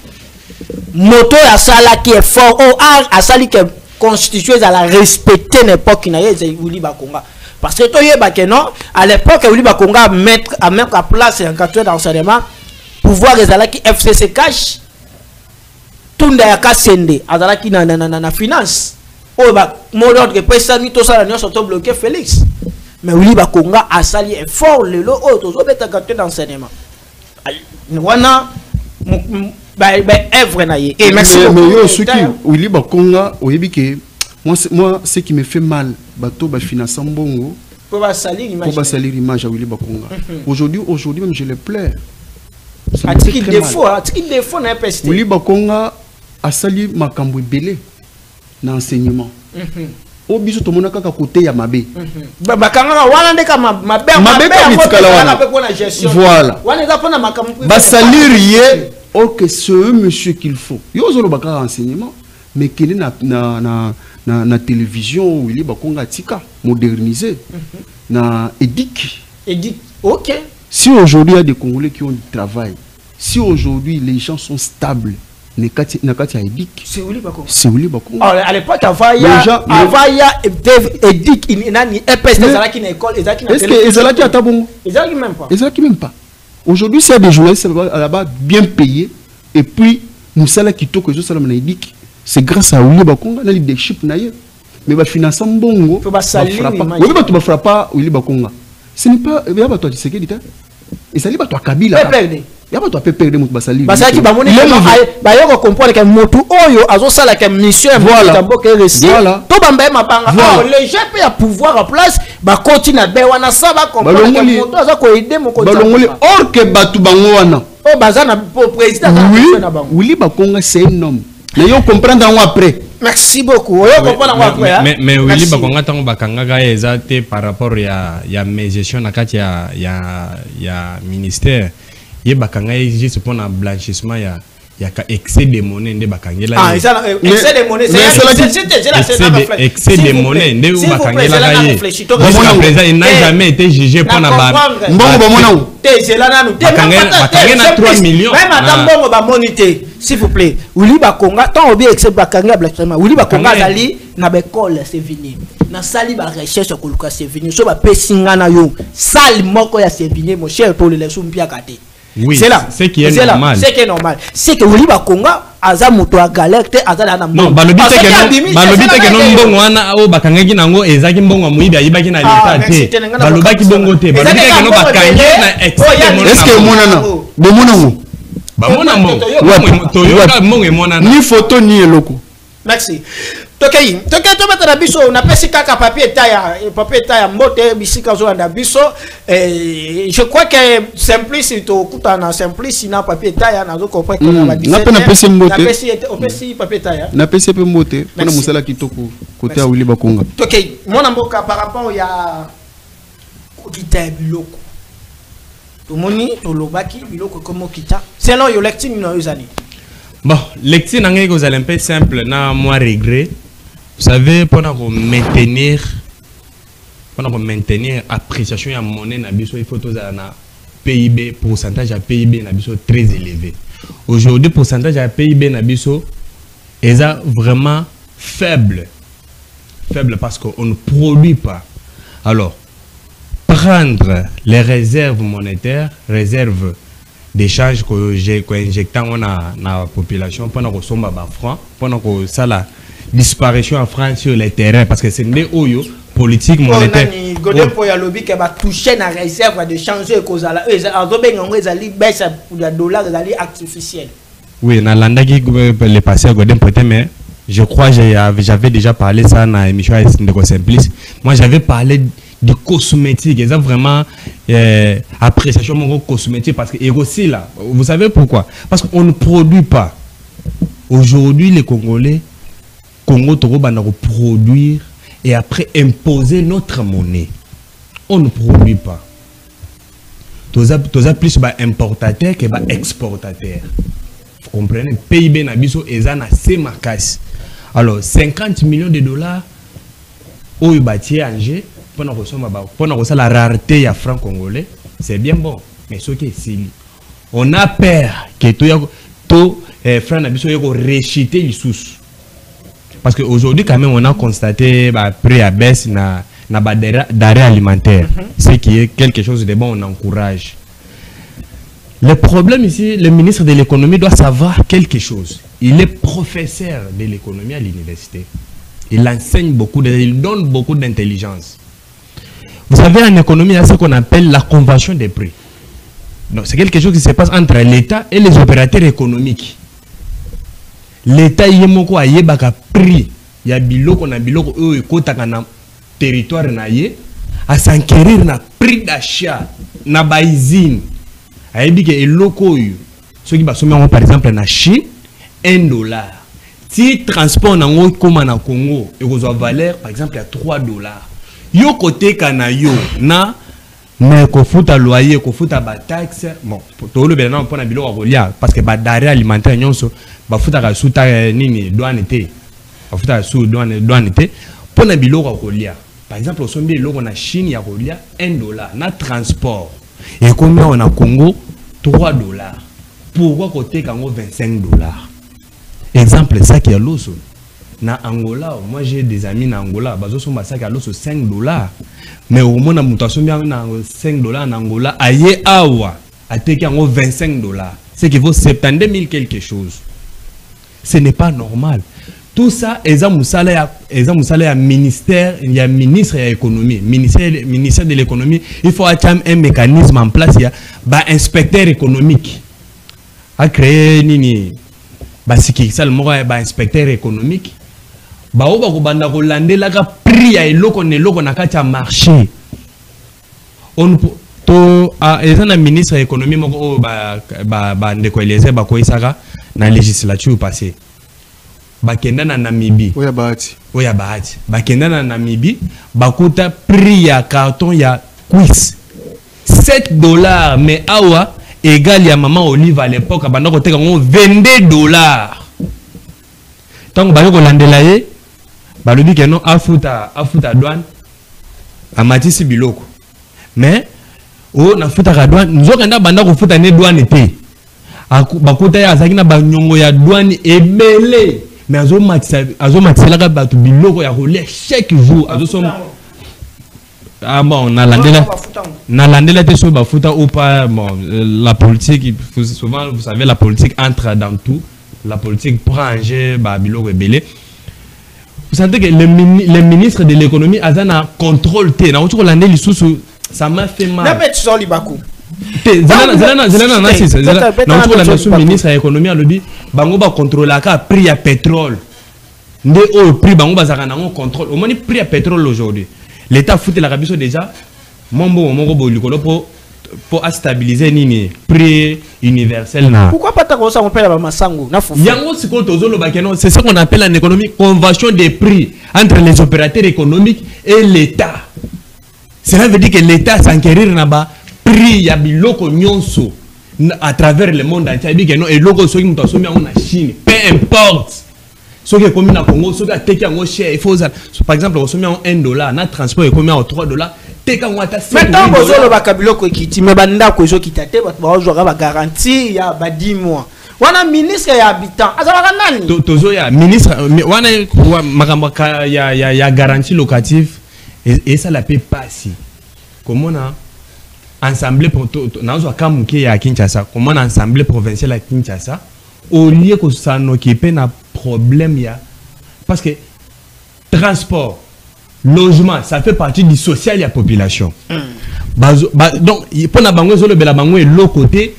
moto ya sala qui est fort o a sali que constituée à la respecter l'époque na ye Willy Bakunga parce que to yeba ke non à l'époque Willy Bakunga mettre à place un gratuité d'enseignement pouvoir ezalaki FCC cash tunda ya kasende azalaki na finance. Oh bah mon ordre que personne ni tout ça la sont bloqué Félix mais Willy Bakunga a sali effort le lot autres au bêta gâté d'enseignement wana œuvre na ye et merci mais yo ce qui Willy Bakunga oyebi que moi ce qui me fait mal bato ba financer mbongo pour ba salir image à Willy Bakunga aujourd'hui même je le pleure a tiki défaut na PST Willy Bakunga a sali makambo belé dans l'enseignement. biso to mona kaka côté ya mabe bakanga wana ndeka mabe voilà basalir ye or que c'est eux monsieur qu'il faut yo zolo baka renseignement mais qu'il na télévision Willy Bakonga tika modernisé na édic ok. Si aujourd'hui il y a des Congolais qui ont du travail, si aujourd'hui les gens sont stables, Nakati a édic. C'est Willy Bakonga. C'est Willy Bakonga. À l'époque, avant il y a édic, il y a une EPS, qui école, est-ce que Ezalaki a tabongo? Ezalaki même pas. Ezalaki même pas. Aujourd'hui, c'est des journalistes là-bas bien payés et puis nous sommes qui toquent que ça na édic. C'est grâce à Willy Bakonga, le leadership naïe. Mais bah financement bongo. Faut pas salir. Oui, bah tu vas frapper Willy Bakonga. Ce n'est pas, il y a pas toi tu sais qui dit. Et ça dit pas toi Kabila. Il y a pas toi perdre mon basali. Basali ba moni ba yo comprendre que motu oyo azo sala que mission voilà. Voilà. To bamba mabanga. Les gens peuvent à pouvoir en place ba continue be wana sa ba comprendre que motu azo ko aider mon côté. Balongoli or que batu bango wana. O bazana président na bango. Willy Bakonga c'est un homme. Mais yo comprendre en après. Merci beaucoup. Mais Willy Bakonga tango bakanga ga ezate par rapport ya mes gestion na kati ya ministère. Ye bakanga juste pour un blanchissement ya excès de monnaie nde bakangela. Ah, excès de monnaie c'est excès de monnaie nde bakangela ga ye. Jusqu'à présent il n'a jamais été jugé pour na ba. Mbongo ba mona. Bakangela 3 millions. Même madame Mbongo ba monité. S'il vous plaît, Willy Bakonga, tant obi excès bakanga blanchissement. Willy Bakonga zali na bekole c'est venu. Na sali ba recherche ko luka c'est venu. So ba pesinga na yo. Sali moko ya c'est venu mon cher pour les sompia kate. Oui, c'est là. C'est qui est normal. C'est qui est normal. C'est que Willy Bakonga aza moto a galère te aza na mbongo. Non, balobite que non mbongo wana o bakangaki nango ezaki mbongo muibi ayibaki na leta te. Balobaki bongo te. Balobite que non bakangi na excès. Est-ce que monana? Bomona mo. Ba mona mo. Toyoka mbongo emona. Ni photo ni eloko. Merci. Tokei to mettre na biso na pesi kaka papier taille mbote bisika zo na biso je crois que Simplice to kuta na Simplice na papier taille na zo comprendre que na ba 17 na pesi mbote na pesi papier taille na pesi pe mbote pona musala kitoko côté ya Willy Bakonga. Tokei mona mboka par rapport ya kita biloko to moni to lobaki biloko comme kita selon yo lecture no usani. Bon, lecture nangé que vous allez un peu simple na moi regret. Vous savez, pendant qu'on maintenir appréciation de monnaie, il faut tous un PIB, pourcentage à PIB très élevé. Aujourd'hui, pourcentage à PIB est vraiment faible. Faible parce qu'on ne produit pas. Alors, prendre les réserves monétaires, réserves d'échange que j'ai injecté dans la population pendant qu'on sommes à franc, pendant qu'on ça la disparition en France sur les terrains parce que c'est une politique monétaire. Godem pour ya lobby qui va toucher la réserve de changer cause à la baisse pour les dollars artificiels. Oui, na landa qui le passé à Godem peut mais je crois que j'avais déjà parlé ça dans l'émission de Simplice. Moi j'avais parlé de cosmétique, ils ont vraiment appréciation mon cosmétique parce que et aussi là, vous savez pourquoi? Parce qu'on ne produit pas. Aujourd'hui les Congolais Congo Togo bana produire et après imposer notre monnaie. On ne produit pas. Toza plus importateur que exportateur. Vous comprenez? PIB na biso ezana c'est makasi. Alors 50 millions de dollars au bâti Angers pour la rareté ya franc congolais, c'est bien bon, mais ce qui est silly. On a peur que tout franc na biso yoko réchiter les sous. Parce qu'aujourd'hui, quand même, on a constaté prix à baisse d'arrêt alimentaire. Ce qui est quelque chose de bon, on encourage. Le problème ici, le ministre de l'économie doit savoir quelque chose. Il est professeur de l'économie à l'université. Il enseigne beaucoup, il donne beaucoup d'intelligence. Vous savez, en économie, il y a ce qu'on appelle la convention des prix. Donc, c'est quelque chose qui se passe entre l'État et les opérateurs économiques. L'État y moko ayebaka prix ya biloko na biloko eux ekotaka na territoire na ye à s'enquérir na prix d'achat na ba usine ayebi ke eloko oyo soki ba somi par exemple na Chine $1 si transport nango comme na Congo et vous avez valeur par exemple à $3 yo côté kana yo na mais ko futa loyer ko futa ba taxe bon to le bena pona biloko kolia parce que ba denrée alimentaire nyonso ba futa ka suta nini douane té ba futa su douane té pona biloko kolia par exemple au sombi biloko na Chine ya kolia $1 na transport et combien on a Congo $3 pourquoi côté kango $25 exemple ça qui est l'osso na Angola moi j'ai des amis na Angola bazo somba ça qui est l'osso $5 mais au moins na mutation bien na $5 en Angola aye awa ateki yango $25 c'est qui vaut 72 000 quelque chose. Ce n'est pas normal. Tout ça eza musala ya ministère, il y a ministre de l'économie, ministère de l'économie, il faut avoir un mécanisme en place, il y a ba inspecteur économique a créé nini ba siki seulement ba inspecteur économique ba oba ko banda ko landela ka prix ya eloko ne loko na kati ya marché on to eza na ministre de l'économie moko ba ndeko eleze ba ko isaka na législature passée bakenda na Namibie oya bahati bakenda na Namibie bakuta prix ya carton ya quiz $7 mais awa égal ya maman Olive à l'époque abanda ko teka ngo $22 tant ba ko landela ye balobi ke non afuta douane amatisi biloko mais o na futa ka douane nzokanda banda ko futa ne douane te bakuta ya azaki na banyongo ya douane ebele mais azomatisa ka batu biloko ya kolia chaque jour azosom ah bon na landela te so bafuta ou pas bon la politique souvent vous savez la politique entre dans tout la politique prend en jeu ba biloko ebele. Vous sentez que le ministre de l'économie a un contrôle té na autour landeli sous ça m'a fait mal. Na bet so libaku zelana ministre de l'économie a dit bango ba contrôler ka prix à pétrole ndé au prix bango bazaka na contrôle au moins prix à pétrole aujourd'hui l'état fout la rabiso déjà mon likolo pour stabiliser nini prix universel na pourquoi pas ta ko ça on paye ba masango na fufu yango siko tozolo bakeno c'est ce qu'on appelle en économie convention des prix entre les opérateurs économiques et l'état. Cela veut dire que l'état s'enquérir na ba prix ya biloko nyonso à travers le monde entier bi que non et loko soki muto somi en Chine peu importe soki comme na Congo soki ateki yango cher il faut par exemple on somi en $1 na transport et combien en $3 teka ngata maintenant bozolo ba biloko ekiti me banda ko zo kitate ba bazwa ba garantie ya ba 10 mois wana ministre ya habitant azalaka nani tozo ya ministre wana makambo ya garantie locative et ça la paie pas si comment on a assemblée pour nazo kamuke ya Kinshasa comment on a assemblée provinciale à Kinshasa au lieu que ça n'occupe na problème ya parce que transport logement ça fait partie du social de la population donc pour na bango zolo bela bango et l'autre côté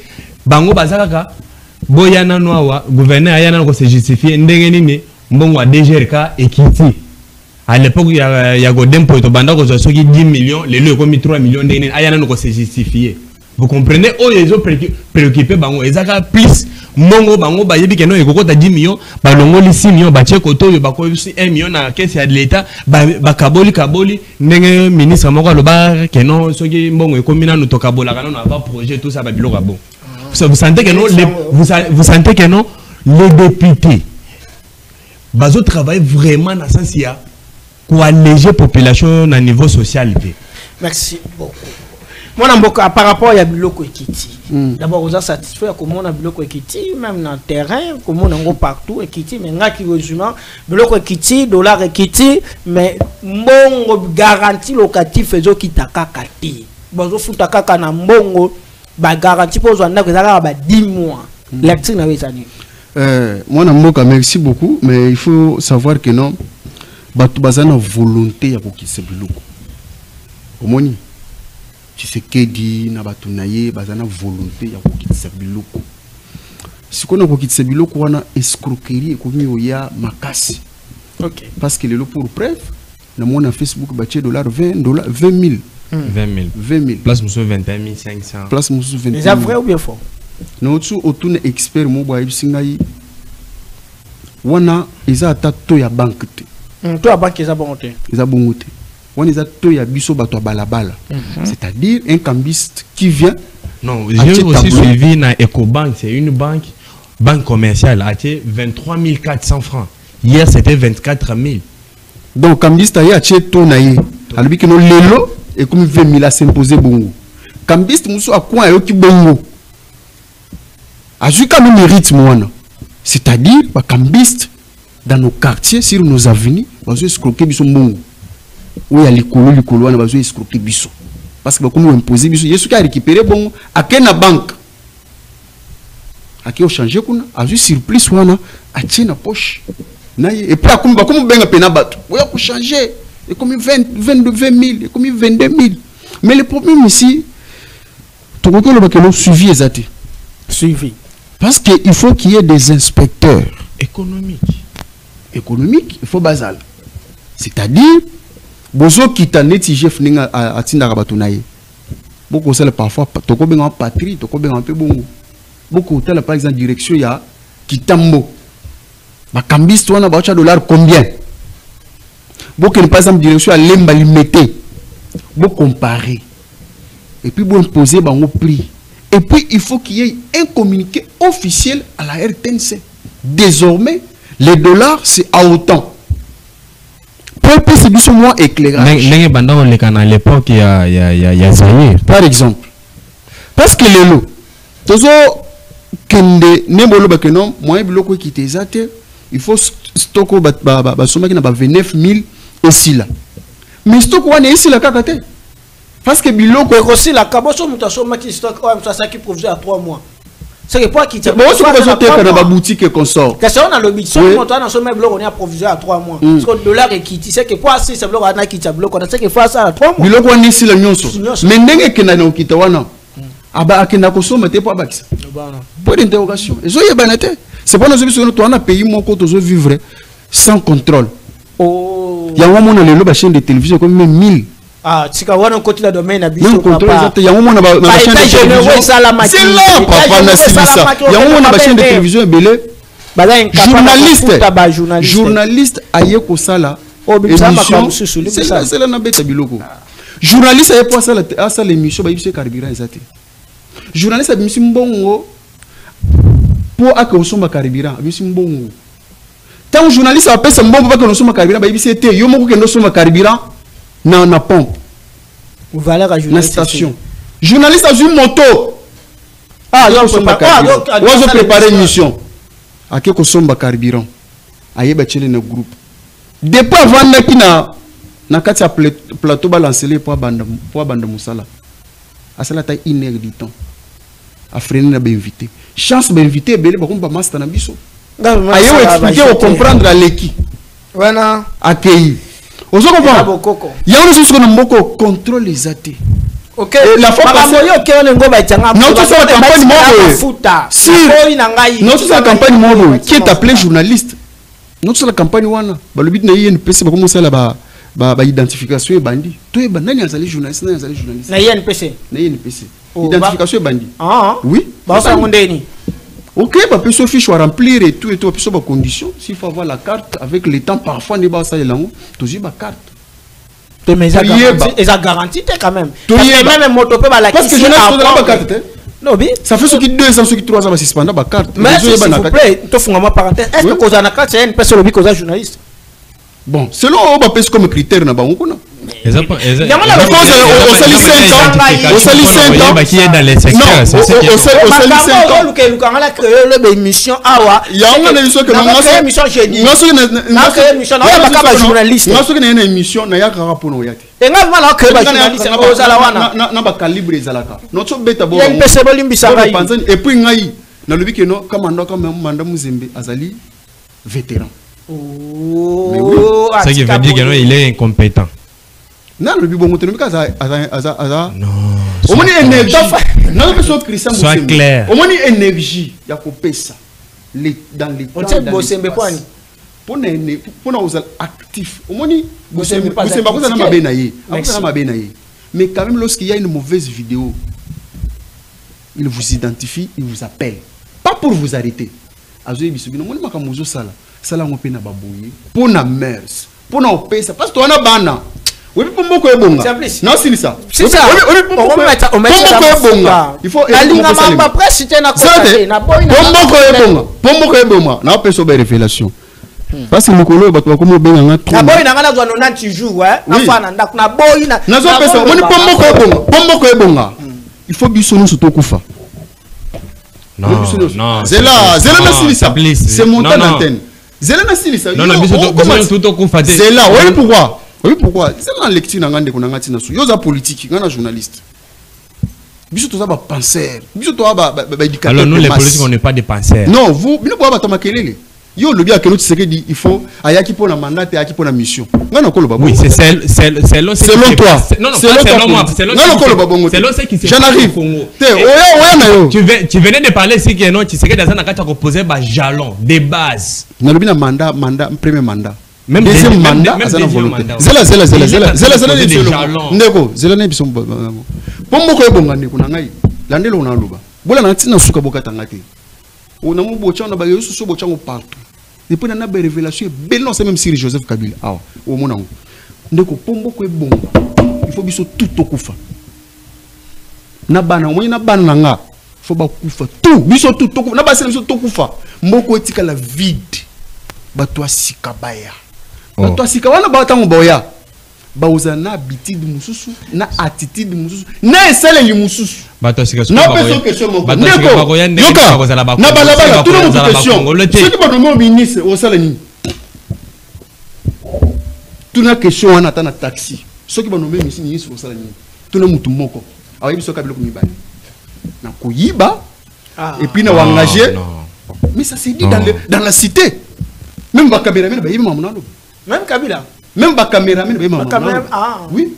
bango bazaka boyana noa gouverneur ayana ko se justifier ndenge nini mbongo wa DGRK Ekiti à l'époque il y a godem pour to banda ko soki 10 millions les le comme 3 millions ndenge nini ayana ko se justifier vous comprenez oh les autres préoccupés bango ezaka plus mbongo bango ba yebi keno ekokota 10 millions ba longoli 6 millions ba cheko to yo ba ko 1 million na caisse ya de l'état ba kaboli ndenge ministre moko aloba keno soki mbongo ekomina no to kabola kana na ba projet tout ça ba biloko bon. Vous sentez que non, vous sentez que non, les députés, bazo travaillent vraiment dans le sens il y a pour alléger la population à niveau social. Merci beaucoup. Moi, par rapport à Biloko Ekiti, d'abord, vous êtes satisfait comment on a Biloko Ekiti, même dans le terrain, comment on a partout Ekiti, mais là qui résume Biloko Ekiti, dollar Ekiti, mais mon garantie locative faisait qui t'a kakati. Bon, je fous ta kaka na mbongo. Ba garantie pour Zanda que ça va 10 mois. Lecture na wezani. Moi na mboka merci beaucoup mais il faut savoir que non batu bazana volonté ya kokisa biloko. Omoni tu sais que dit na batu naye bazana volonté ya kokisa biloko. Sikono kokisa biloko wana escroquerie ekomi oya makasi. OK. Parce que le pour preuve na mon Facebook ba $20 000 20 000. Place monsieur 21 500. Place monsieur 21 000. C'est vrai ou bien faux? Nous sommes autour expert mobile singai wana eza ata to ya banque te. To ya banque eza bon te. Eza bongo te. Wana eza to ya biso bato balabala. C'est-à-dire un cambiste qui vient. Non, j'ai aussi suivi na Ecobank, c'est une banque commerciale, a 23 400 francs. Hier c'était 24 000. Donc cambiste a acheté to na ye. Alors que no lelo et comme 20 000 a s'imposer bongo. Cambiste muso a quoi yo ki bongo. A joué quand même rythme wana. C'est-à-dire ba cambiste dans nos quartiers, sur nos avenues, bazo escroquer biso bongo. Ou ya likolo wana bazo escroquer biso. Parce que comme imposer biso, yesu qui a récupéré bongo a na banque. A qui a changé kuna, a joué surplus wana a tient na poche. Et puis comme benga pena bato. Ou ya ko changer et comme 20 000 et comme 22 000. Mais le problème ici, tout le monde suivi exactement. Suivi. Parce qu'il faut qu'il y ait des inspecteurs économiques. Économiques, il faut basal. C'est-à-dire, bozo kita neti chef ninga atinda rabatunaye. Beaucoup ça parfois toko benga patrie, toko benga un peu bongo. Beaucoup tel par exemple direction ya kitambo. Ba cambiste wana ba $, combien? Beaucoup par exemple direction à lemba limité. Beaucoup comparer. Et puis vous imposer bango prix. Et puis il faut qu'il y ait un communiqué officiel à la RTNC. Désormais, les dollars c'est à autant. Pour c'est du moins éclairage. À l'époque il y a Zaïre. Par exemple. Parce que les lots, toujours kende nebolo bakeno moyen biloko qui te zate, il faut stoko ba soma qui na ba 29 000 aussi là. Mais stoko wana ici la kakate. Parce que biloko aussi la kaboso mutasoma qui stock ça qui provisoire à 3 mois. C'est que pour qui tu bon ce que tu dans la boutique qu'on sort. Parce qu'on a le bit, son montant dans son bloc on est provisoire à 3 mois. Parce que le dollar est quitté, c'est que pour si ce bloc on a quitté bloc on a c'est que faire ça à 3 mois. Biloko wana ici la nyonso. Mais ndenge kena na okita wana. Aba akenda kosoma te pour abakisa. Pour d'interrogation. Et zoye banate. C'est pas nous sur nous on a pays mon côté zo vivre sans contrôle. Oh. Il y a un moment dans les chaînes de télévision comme 1000. Ah, tu sais wana côté la domaine abiso papa. Il y a un moment dans la chaîne de télévision. C'est là papa na sibisa. Il y a un moment dans la chaîne de télévision belé. Journaliste aye ko sala. C'est là na beta biloko. Journaliste aye po sala asa l'émission ba yibse carburant ezate. Journaliste abimisi mbongo pour aka osomba carburant abimisi mbongo. Tant journaliste appelle ce mbongo pour que osomba carburant ba yibse te yo moko ke no somba carburant na pompe. Ou valeur à journaliste na station. Journaliste a une moto. Ah, yo somba carburant. Ozo préparer une mission. Ake ko somba carburant. Aye ba chele na groupe. Depuis avant na kati ya plateau balancer pour banda musala. Asala ta 1 heure du temps. A freiner na ba invité. Chance ba invité belé ba komba master na biso. Aye o expliquer o comprendre à l'équipe. Voilà. Accueillir. Ozo comprendre. Il y a une chose que mboko contrôle les athées. OK. La fois passée non tout ça la campagne mobo. Si non tout ça la campagne mobo qui est appelé journaliste. Non tout ça la campagne wana. Ba le but na INPC ba commencer là ba identification et bandi. Toi ba nani azali journaliste nani azali journaliste. Na INPC. Na INPC. Identification et bandi. Ah oui. Ba ça mondeni. OK, bah peut se fiche remplir et tout peut se conditions. S'il faut avoir la carte avec le temps parfois ne pas ça et là toujours ba carte. Mais ça garantit quand même. Même moto peut la parce que je n'ai pas carte. Non, oui. Ça fait ce qui 2 ans, ce qui 3 ans, va suspendre ma carte. Mais s'il vous plaît, tu fais ma parenthèse. Est-ce que cause en a carte, c'est une personne qui cause journaliste? Bon, selon on va passer comme critère na bango kuna. Exactement. Au sali 5 ans, au sali 5 ans qui est dans les secteurs, c'est ce qui est. Au sali 5 ans, on a créé l'émission awa. Il y a une émission que on a émission génie. On a créé émission, on a pas journaliste. On a créé une émission na ya kara pono yate. Et on a créé journaliste au Zalawana. Na ba calibre ezalaka. Notre beta bo. Il y a une PC bolimbisa ngai. Et puis ngai na lobi que no comme Manda Muzembe azali vétéran. Oh, ça qui veut dire qu'il est incompétent. Non, le bon monter non. Au moins énergie. Non, personne Christian soit clair. Au moins énergie, il y a coupé ça. Dans les temps. On sait Bosembe quoi ni. Pour nous actif. Au moins Bosembe pas ça na mabenaye. Ça mabenaye. Mais quand même lorsqu'il y a une mauvaise vidéo, il vous identifie, il vous appelle. Pas pour vous arrêter. Azoye bisubino, moi makamuzo sala. sala ngo pena baboye pona mers pona opesa parce que on a bana oui pour beaucoup est bon non c'est ça c'est ça on met il faut la ligne mamba presse tena ko na boy pour beaucoup est bon na opesa ba révélation parce que mukolo bato ko mo benga nga na boy na ngana zo 90 jours na fana ndako na boy na zo opesa on pour beaucoup est bon il faut biso nous surtout kufa non Zela na silisa c'est montant d'antenne Zela na silisa non biso tout au kufa c'est là oui pourquoi c'est dans lecture na ngande kuna ngati na su yoza politique ngana journaliste biso to za ba penseur biso to ba éducateur alors nous les politiques on n'est pas des penseurs non vous bino ba tamakelele yo le bien que l'autre c'est que dit il faut ayaki pour la mandat et ayaki pour la mission ngana ko lo ba oui selon toi non selon moi ngana ko lo ba bongo selon ce qui se j'en arrive tu venais de parler si que non tu sais que dans un cas tu as composé ba jalon des bases na lobi na mandat premier mandat même deuxième mandat azana volonté zela ndeko zela ne biso pombo ko ebonga ndeko na ngai landelo na loba bola na tina suka bokata ngate on a mon bocha on a bagay sous bocha partout et puis on a des révélations belle non c'est même si Joseph Kabila ah au mon nom ndeko pombo ko ebonga il faut biso tout okufa na bana nga faut ba kufa tout biso tout okufa na ba biso tout okufa mboko etika la vide bato asikabaya bato asikawana batango boya bauza na habitude mususu na attitude mususu na esale mususu bato asika na question na balabala tout le monde question ceux qui vont nommer ministre au sala ni tout na question wana ta na taxi ceux qui vont nommer ministre au sala ni tout le monde moko ayi biso kabilo kumibali na koyiba et puis na engager mais ça c'est dit dans la cité même ba caméraman ba yiba mamunalo même Kabila même ba caméraman ba yiba mamunalo oui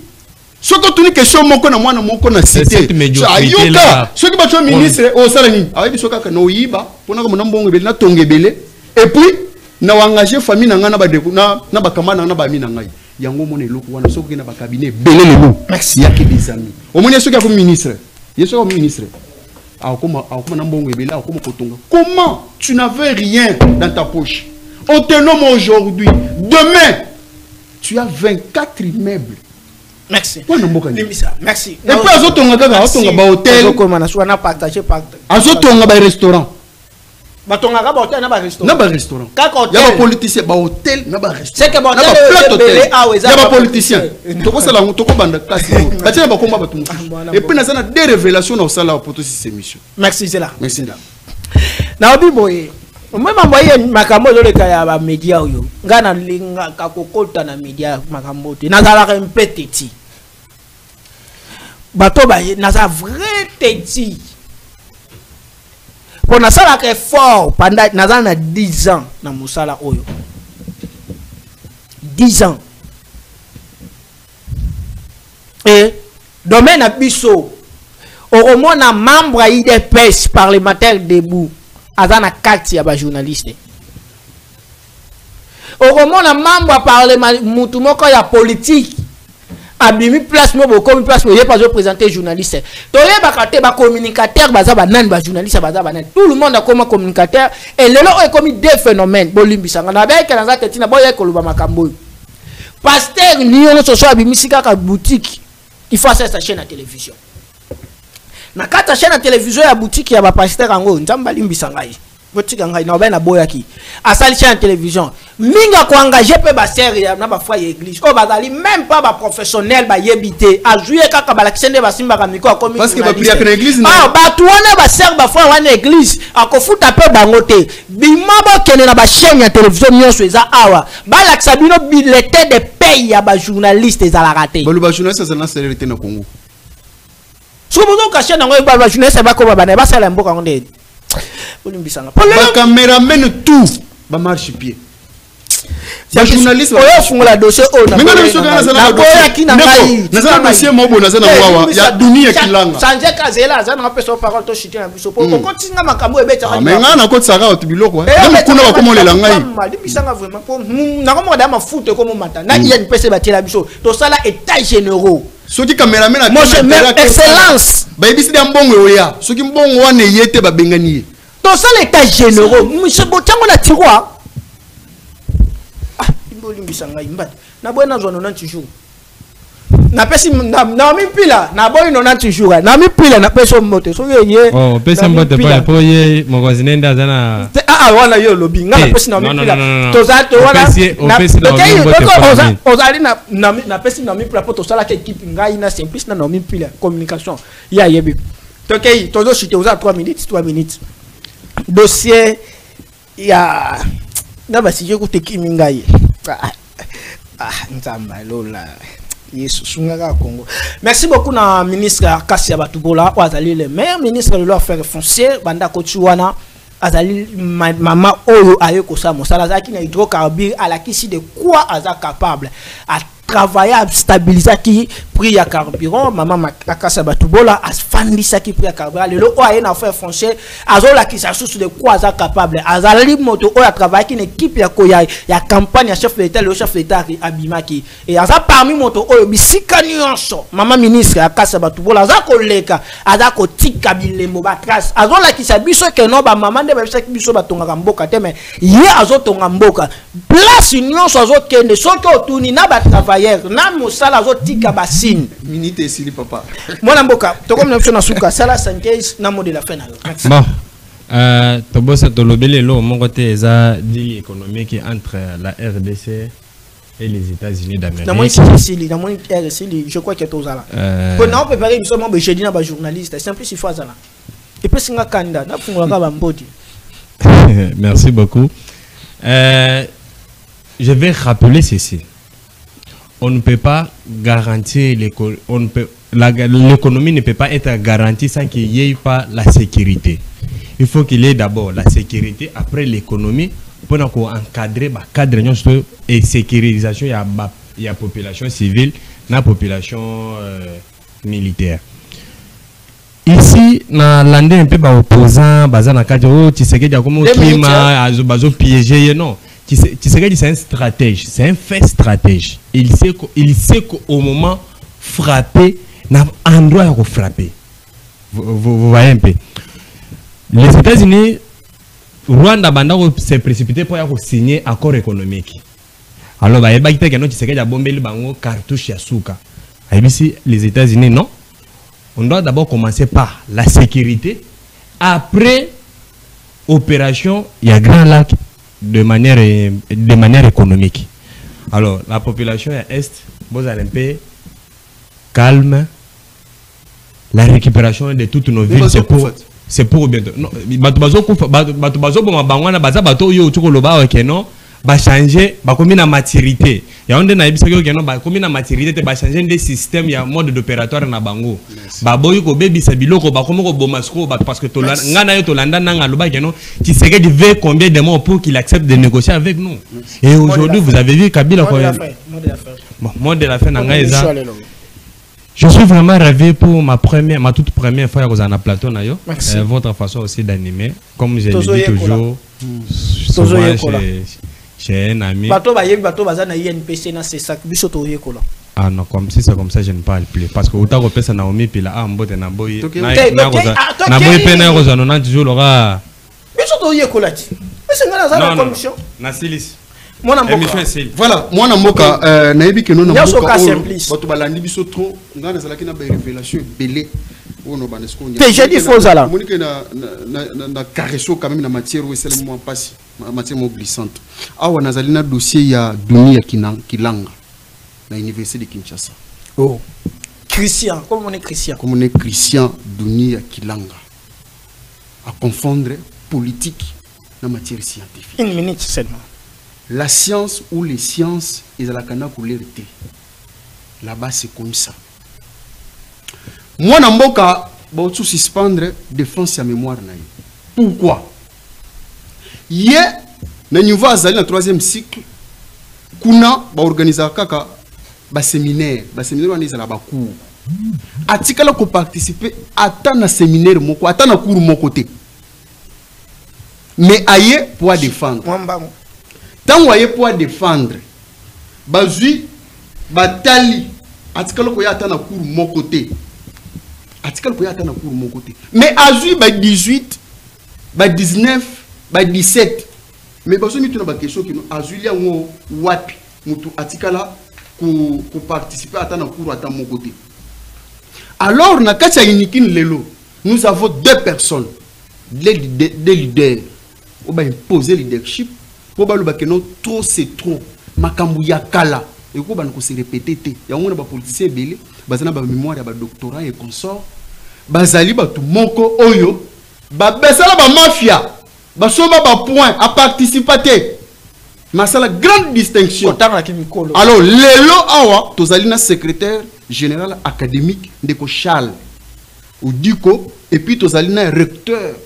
ce que tu dis question moko na mwana moko na cité ayuka ce qui ba tu ministre au salani ayi biso kaka no yiba pona ko mona mbongo bele na tongebele et puis na engager famille na ngana ba de na ba kamana na ba mina ngai yango mona eloko wana ce que na ba cabinet belé lelo merci yaki des amis au moins ce qui a comme ministre yeso comme ministre comment tu n'avais rien dans ta poche? On te nomme aujourd'hui. Demain, tu as 24 immeubles. Merci. Merci. Et puis, à hôtel. À restaurant. Restaurant. Il y a des politiciens, des hôtels, des restaurants. C'est que il y a des politiciens. Et puis, il y a des révélations dans la mission. Merci, c'est là. Merci. Naobi boye. Moi mamboye makambo zo le kaya ba media yo. Ngana linga kakokota na media makambo te. Nazala rempetiti. Bato ba naza vrai teti. Pour na sala que fort pendant na 10 ans na musala oyo 10 ans et domaine à biso au moins na membre IDPS parlementaire debout azana carte ya ba journaliste au moins na membre parlement mutu moko ya politique abimi place mo comme place mo pas présenter journaliste to ye bakate ba communicateur baza ba nani ba journaliste baza ba nani tout le monde a comme communicateur et lelo est comme deux phénomènes bolimbisanga na ba ke na za tetina boye ko luba makambo pasteur ni on so so abimi sika ka boutique il faut acheter sa chaîne à télévision na kata chaîne à télévision ya boutique ya ba pasteur ngo nzamba limbisanga yi boutique ngai na ba na boyaki asali chaîne à télévision minga ko engager pe ba serre na ba foi église o bazali même pas ba professionnel ba yebité a jouer kaka ba lakisende ba simba ka miko comme parce que ba prier na église ah ba tuona ba serre ba foi wana église akofuta pe bangote bima ba kene na ba chaîne ya télévision nyonso eza awa ba lakisa bino bilete de paye ya ba journaliste ezala raté ba journaliste ça na célébrité na Congo sobo ka chaîne ngo ba journaliste ba ko ba na ba sala mboka ngondé ba caméraman tout ba marche pied ba journaliste oyo fungola dossier o na boya kina ngai na dossier mobo na zana mwawa ya dunia kilanga sanje kazela zana peso parole to chiter na biso po kontinga makambo ebeta ka mais ngana ko tsaka o biloko même kuna ba komolela ngai mali bisanga vraiment po na ko moda mafuta ko mo mata na iya ni pese batela biso to sala état généraux soki cameraman a excellence ba ibisi da mbongo oya soki mbongo wana yete ba bengani to sala état généraux monsieur botango na tiroir bolimbisa ngai mbati na boy na zwa 90 jours na pesi na mi pila na boy 90 jours na mi pila na peso moto so ye oh pesa mbote pa po ye mokozi nenda zana wana yo lobi nga na pesi na mi pila toza to wana ozali na pesi na mi pila po to sala ke équipe ngai na simplice na mi pila communication ya yebi to kei tozo chite oza 3 minutes dossier ya na basi je kuteki mingai nzamba lola Yesu sunga Congo. Merci beaucoup na ministre Kassia Batubola azali le meilleur ministre de l'affaires foncières banda kochuana azali mama oyo ayeko sa mosala zaki na hydrocarbures à la kisi de quoi aza capable à travailler à stabiliser qui prix à carburant maman Kassia Batubola a fandisa qui prix à carburant le o ayena affaires foncières azola ki sa source de quoi aza capable azali moto o a travailler qui une équipe ya koya ya campagne ya chef d'état le chef d'état abimaki et aza parmi moto oyo bisika nyonso maman ministre Kassia Batubola aza koleka aza kotika bilembo ba trace azola ki sa biso ke no ba maman de ba biso batonga mboka te mais ye azotonga mboka place nyonso azokende soki otuni na ba travailler na mosala azotika basine minute esili papa mwana mboka tokomna biso na suka sala synthèse na mot de la fin na bon tobosa tolobele lo moko te eza deal économique entre la RDC et les États-Unis d'Amérique. Je crois que tout ça là. Pour nous préparer une somme de jeudi na ba journaliste, c'est simple si faut ça là. Et puis singa candidat, na fungula ba mbodi. Merci beaucoup. Je vais rappeler ceci. On ne peut pas garantir l'économie ne peut pas être garantie sans qu'il y ait pas la sécurité. Il faut qu'il y ait d'abord la sécurité, après l'économie, pour encadrer le cadre et sécurisation il y a population civile, la population militaire. Ici, dans l'année un peu opposant, bazana cadre, tu sais que y a comme climat, bazo piégé, non. Tu sais que c'est un stratège, c'est un fait stratège. Il sait qu'au moment frapper, n'a endroit où frapper. Vous voyez un peu. Les États-Unis, Rwanda banda s'est précipité pour signer un accord économique. Alors, tu sais que y a bombé le bango cartouche yasuka. Ici, les États-Unis, non. On doit d'abord commencer par la sécurité. Après, opération, il y a Grand Lac de manière économique. Alors, la population est vous allez un peu calme. La récupération de toutes nos villes, c'est pour bientôt. Non, ba changer ba comme na maturité ya onde na ebisa ke no ba comme na maturité ba changer des systèmes ya mode d'opératoire na bango ba boyi ko bebisa biloko ba comme ko bomasko ba parce que to ngana yo to landa nanga loba ke no tu sais que veut combien de mois pour qu'il accepte de négocier avec nous. Et aujourd'hui vous avez vu Kabila quoi mode de la fin nanga eza. Je suis vraiment ravi pour ma toute première fois à la plateau na yo. Votre façon aussi d'animer comme je le dis toujours souvent chez un ami. Bato baza na INPC na c'est ça biso to yekola. Ah non, comme si c'est comme ça je ne parle plus parce que autant repère ça Naomi puis là mbote na boy na boy pena roza 90 jours aura biso to yekola ti. C'est ngana za la commission na Silis. Voilà, moi na mboka nayebi ke non na mboka bato balandi biso trop ngana zalaki na ba révélation belé. J'ai dit faux là. Monique na caresseau quand même na matière où c'est le moment passé matière glissante. Awa nazali na dossier ya Dunia Kilanga na université de Kinshasa. Oh. Christian, comment on est Christian? Comme on est Christian Dunia Kilanga. À confondre politique na matière scientifique. Une minute seulement. La science ou les sciences ils la kana couleur té. Là-bas c'est comme ça. Moi, je vais suspendre défense à mémoire. Pourquoi? Hier, dans le troisième cycle, kuna ba organiser kaka ba séminaire on est là ba cours. Atikala ko participer ata na séminaire moko ata na cours moko te. Mais aye pour défendre. Tant aye pour défendre. Bazui batali atikala ko ya ata na cours moko te. Article pour y attendre pour mon côté. Mais à 18, 19, 17. Mais parce que nous avons une question qui nous a wapi mutu atikala ku participer à un cours à mon côté. Alors, na kacha inikin lelo, nous avons deux personnes, des leaders, on va imposer leadership, pour ba que non trop c'est trop, makambu ya kala, et ko ba se répéter te, ya on ba politicien belé, bazana ba mémoire ba doctorat et consort, bazali ba tout moko oyo, ba besala ba mafia, ba soba ba point à participer. Mais c'est la grande distinction. Alors, Lelo Awa, Tozalina secrétaire général académique de Charles ou Diko, et puis Tozalina recteur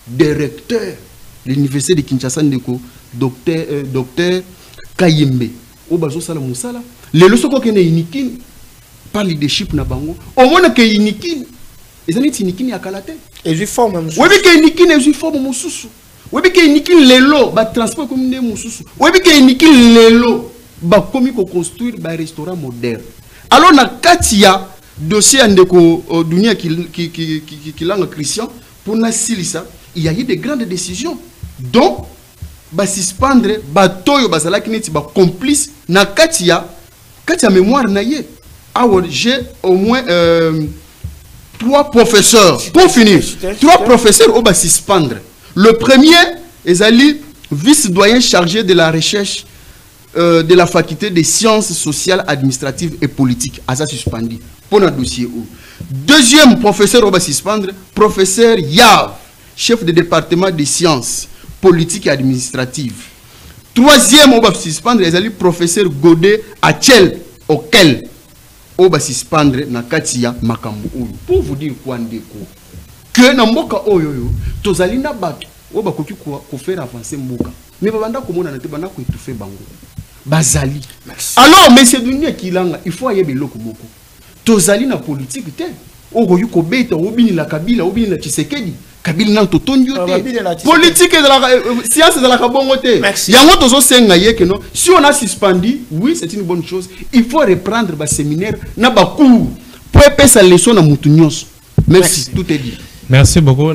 des recteurs de l'université de Kinshasa Ndeko, docteur Kayembe. Au bazo sala musala. Lelo soko kene inikin par leadership na bango. Au moins que inikin, ils ont dit inikin ya kalate. Et je forme même. Oui, mais que inikin et je forme mon sous. Oui, mais que inikin lelo, ba transport comme des moussous. Oui, mais que inikin lelo, ba komi ko construire ba restaurant moderne. Alors na katia dossier andeko dunia qui langue Christian pour na silisa, il y a eu de grandes décisions. Donc ba suspendre ba toyo ba zala kineti ba complice na katia mémoire na ye. Alors j'ai au moins 3 professeurs. Pour finir, 3 professeurs au ba suspendre. Le premier est Ali, vice-doyen chargé de la recherche de la faculté des sciences sociales, administratives et politiques. À ça suspendu. Pour notre dossier. Deuxième professeur, on va suspendre, professeur Yav, chef de département des sciences politiques et administratives. Troisième, on va suspendre, est Ali, professeur Godet Achel, auquel on va suspendre Nakatia Makambu. Pour vous dire quoi, Ndeko. Que na mboka oyoyo tozalina bato oba koki ko faire avancer mboka mais babanda komona na te bana ko étouffer bango bazali. Alors monsieur dunia kilanga il faut ayebi loko moko tozalina politique te okoki ko beta obini la Kabila obini la Tshisekedi Kabila na totondio te politique de la science de la kabongo te yango tozo senga yeke no si on a suspendu oui c'est une bonne chose il faut reprendre ba séminaire na ba cours pour epesa leçon na mutu nyonso. Merci, tout est dit. Merci beaucoup.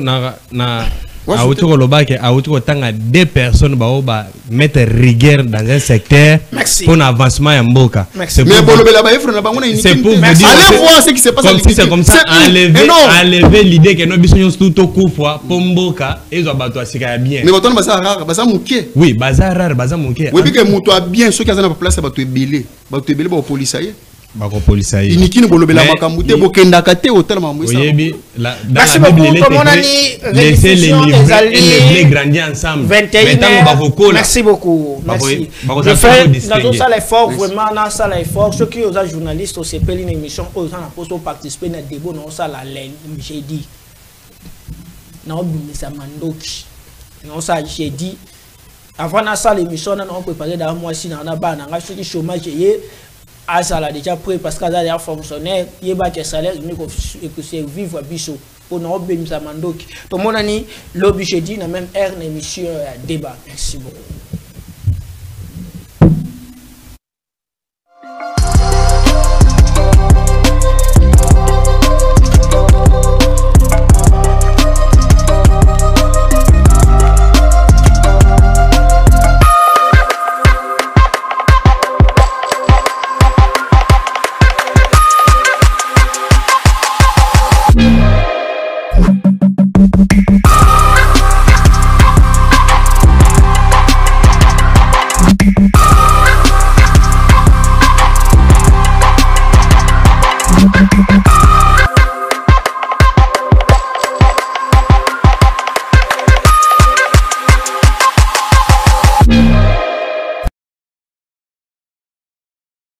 Aoutou Lobake, Aoutou Tanga, 2 personnes ba mettre rigueur dans un secteur pour un avancement en Mboka. C'est pour vous dire, voir ce qui se passe. C'est comme ça, enlever l'idée que nous bisons tout au coup pour Mboka et ils ont battu à ce qu'il y a bien. Mais votre bazar rare, bazar mouké. Oui, bazar rare, bazar mouké. Oui, que mouto a bien ceux qui sont en place, battu belé, pour police. Bako policier. Inikini bolobela makamute bokenda kate hotel mamwisa. Oyebi dans la Bible il est écrit laissez les livrer et les blés grandir ensemble. Merci beaucoup. Merci. Je fais dans ça l'effort vraiment dans ça l'effort ceux qui sont journalistes au CPL une émission aux gens pour participer dans débat dans ça la laine j'ai dit. Non bimisa mandoki. Non ça j'ai dit avant dans ça l'émission on a préparé dans mois si dans ba na ceux qui chômage ah ça l'a déjà pris parce qu'il a fonctionnaire il va que salaire que c'est vivre à biso pour nous bénir ça mandoki tout le monde a dit l'objet dit dans même air émission débat. Merci beaucoup.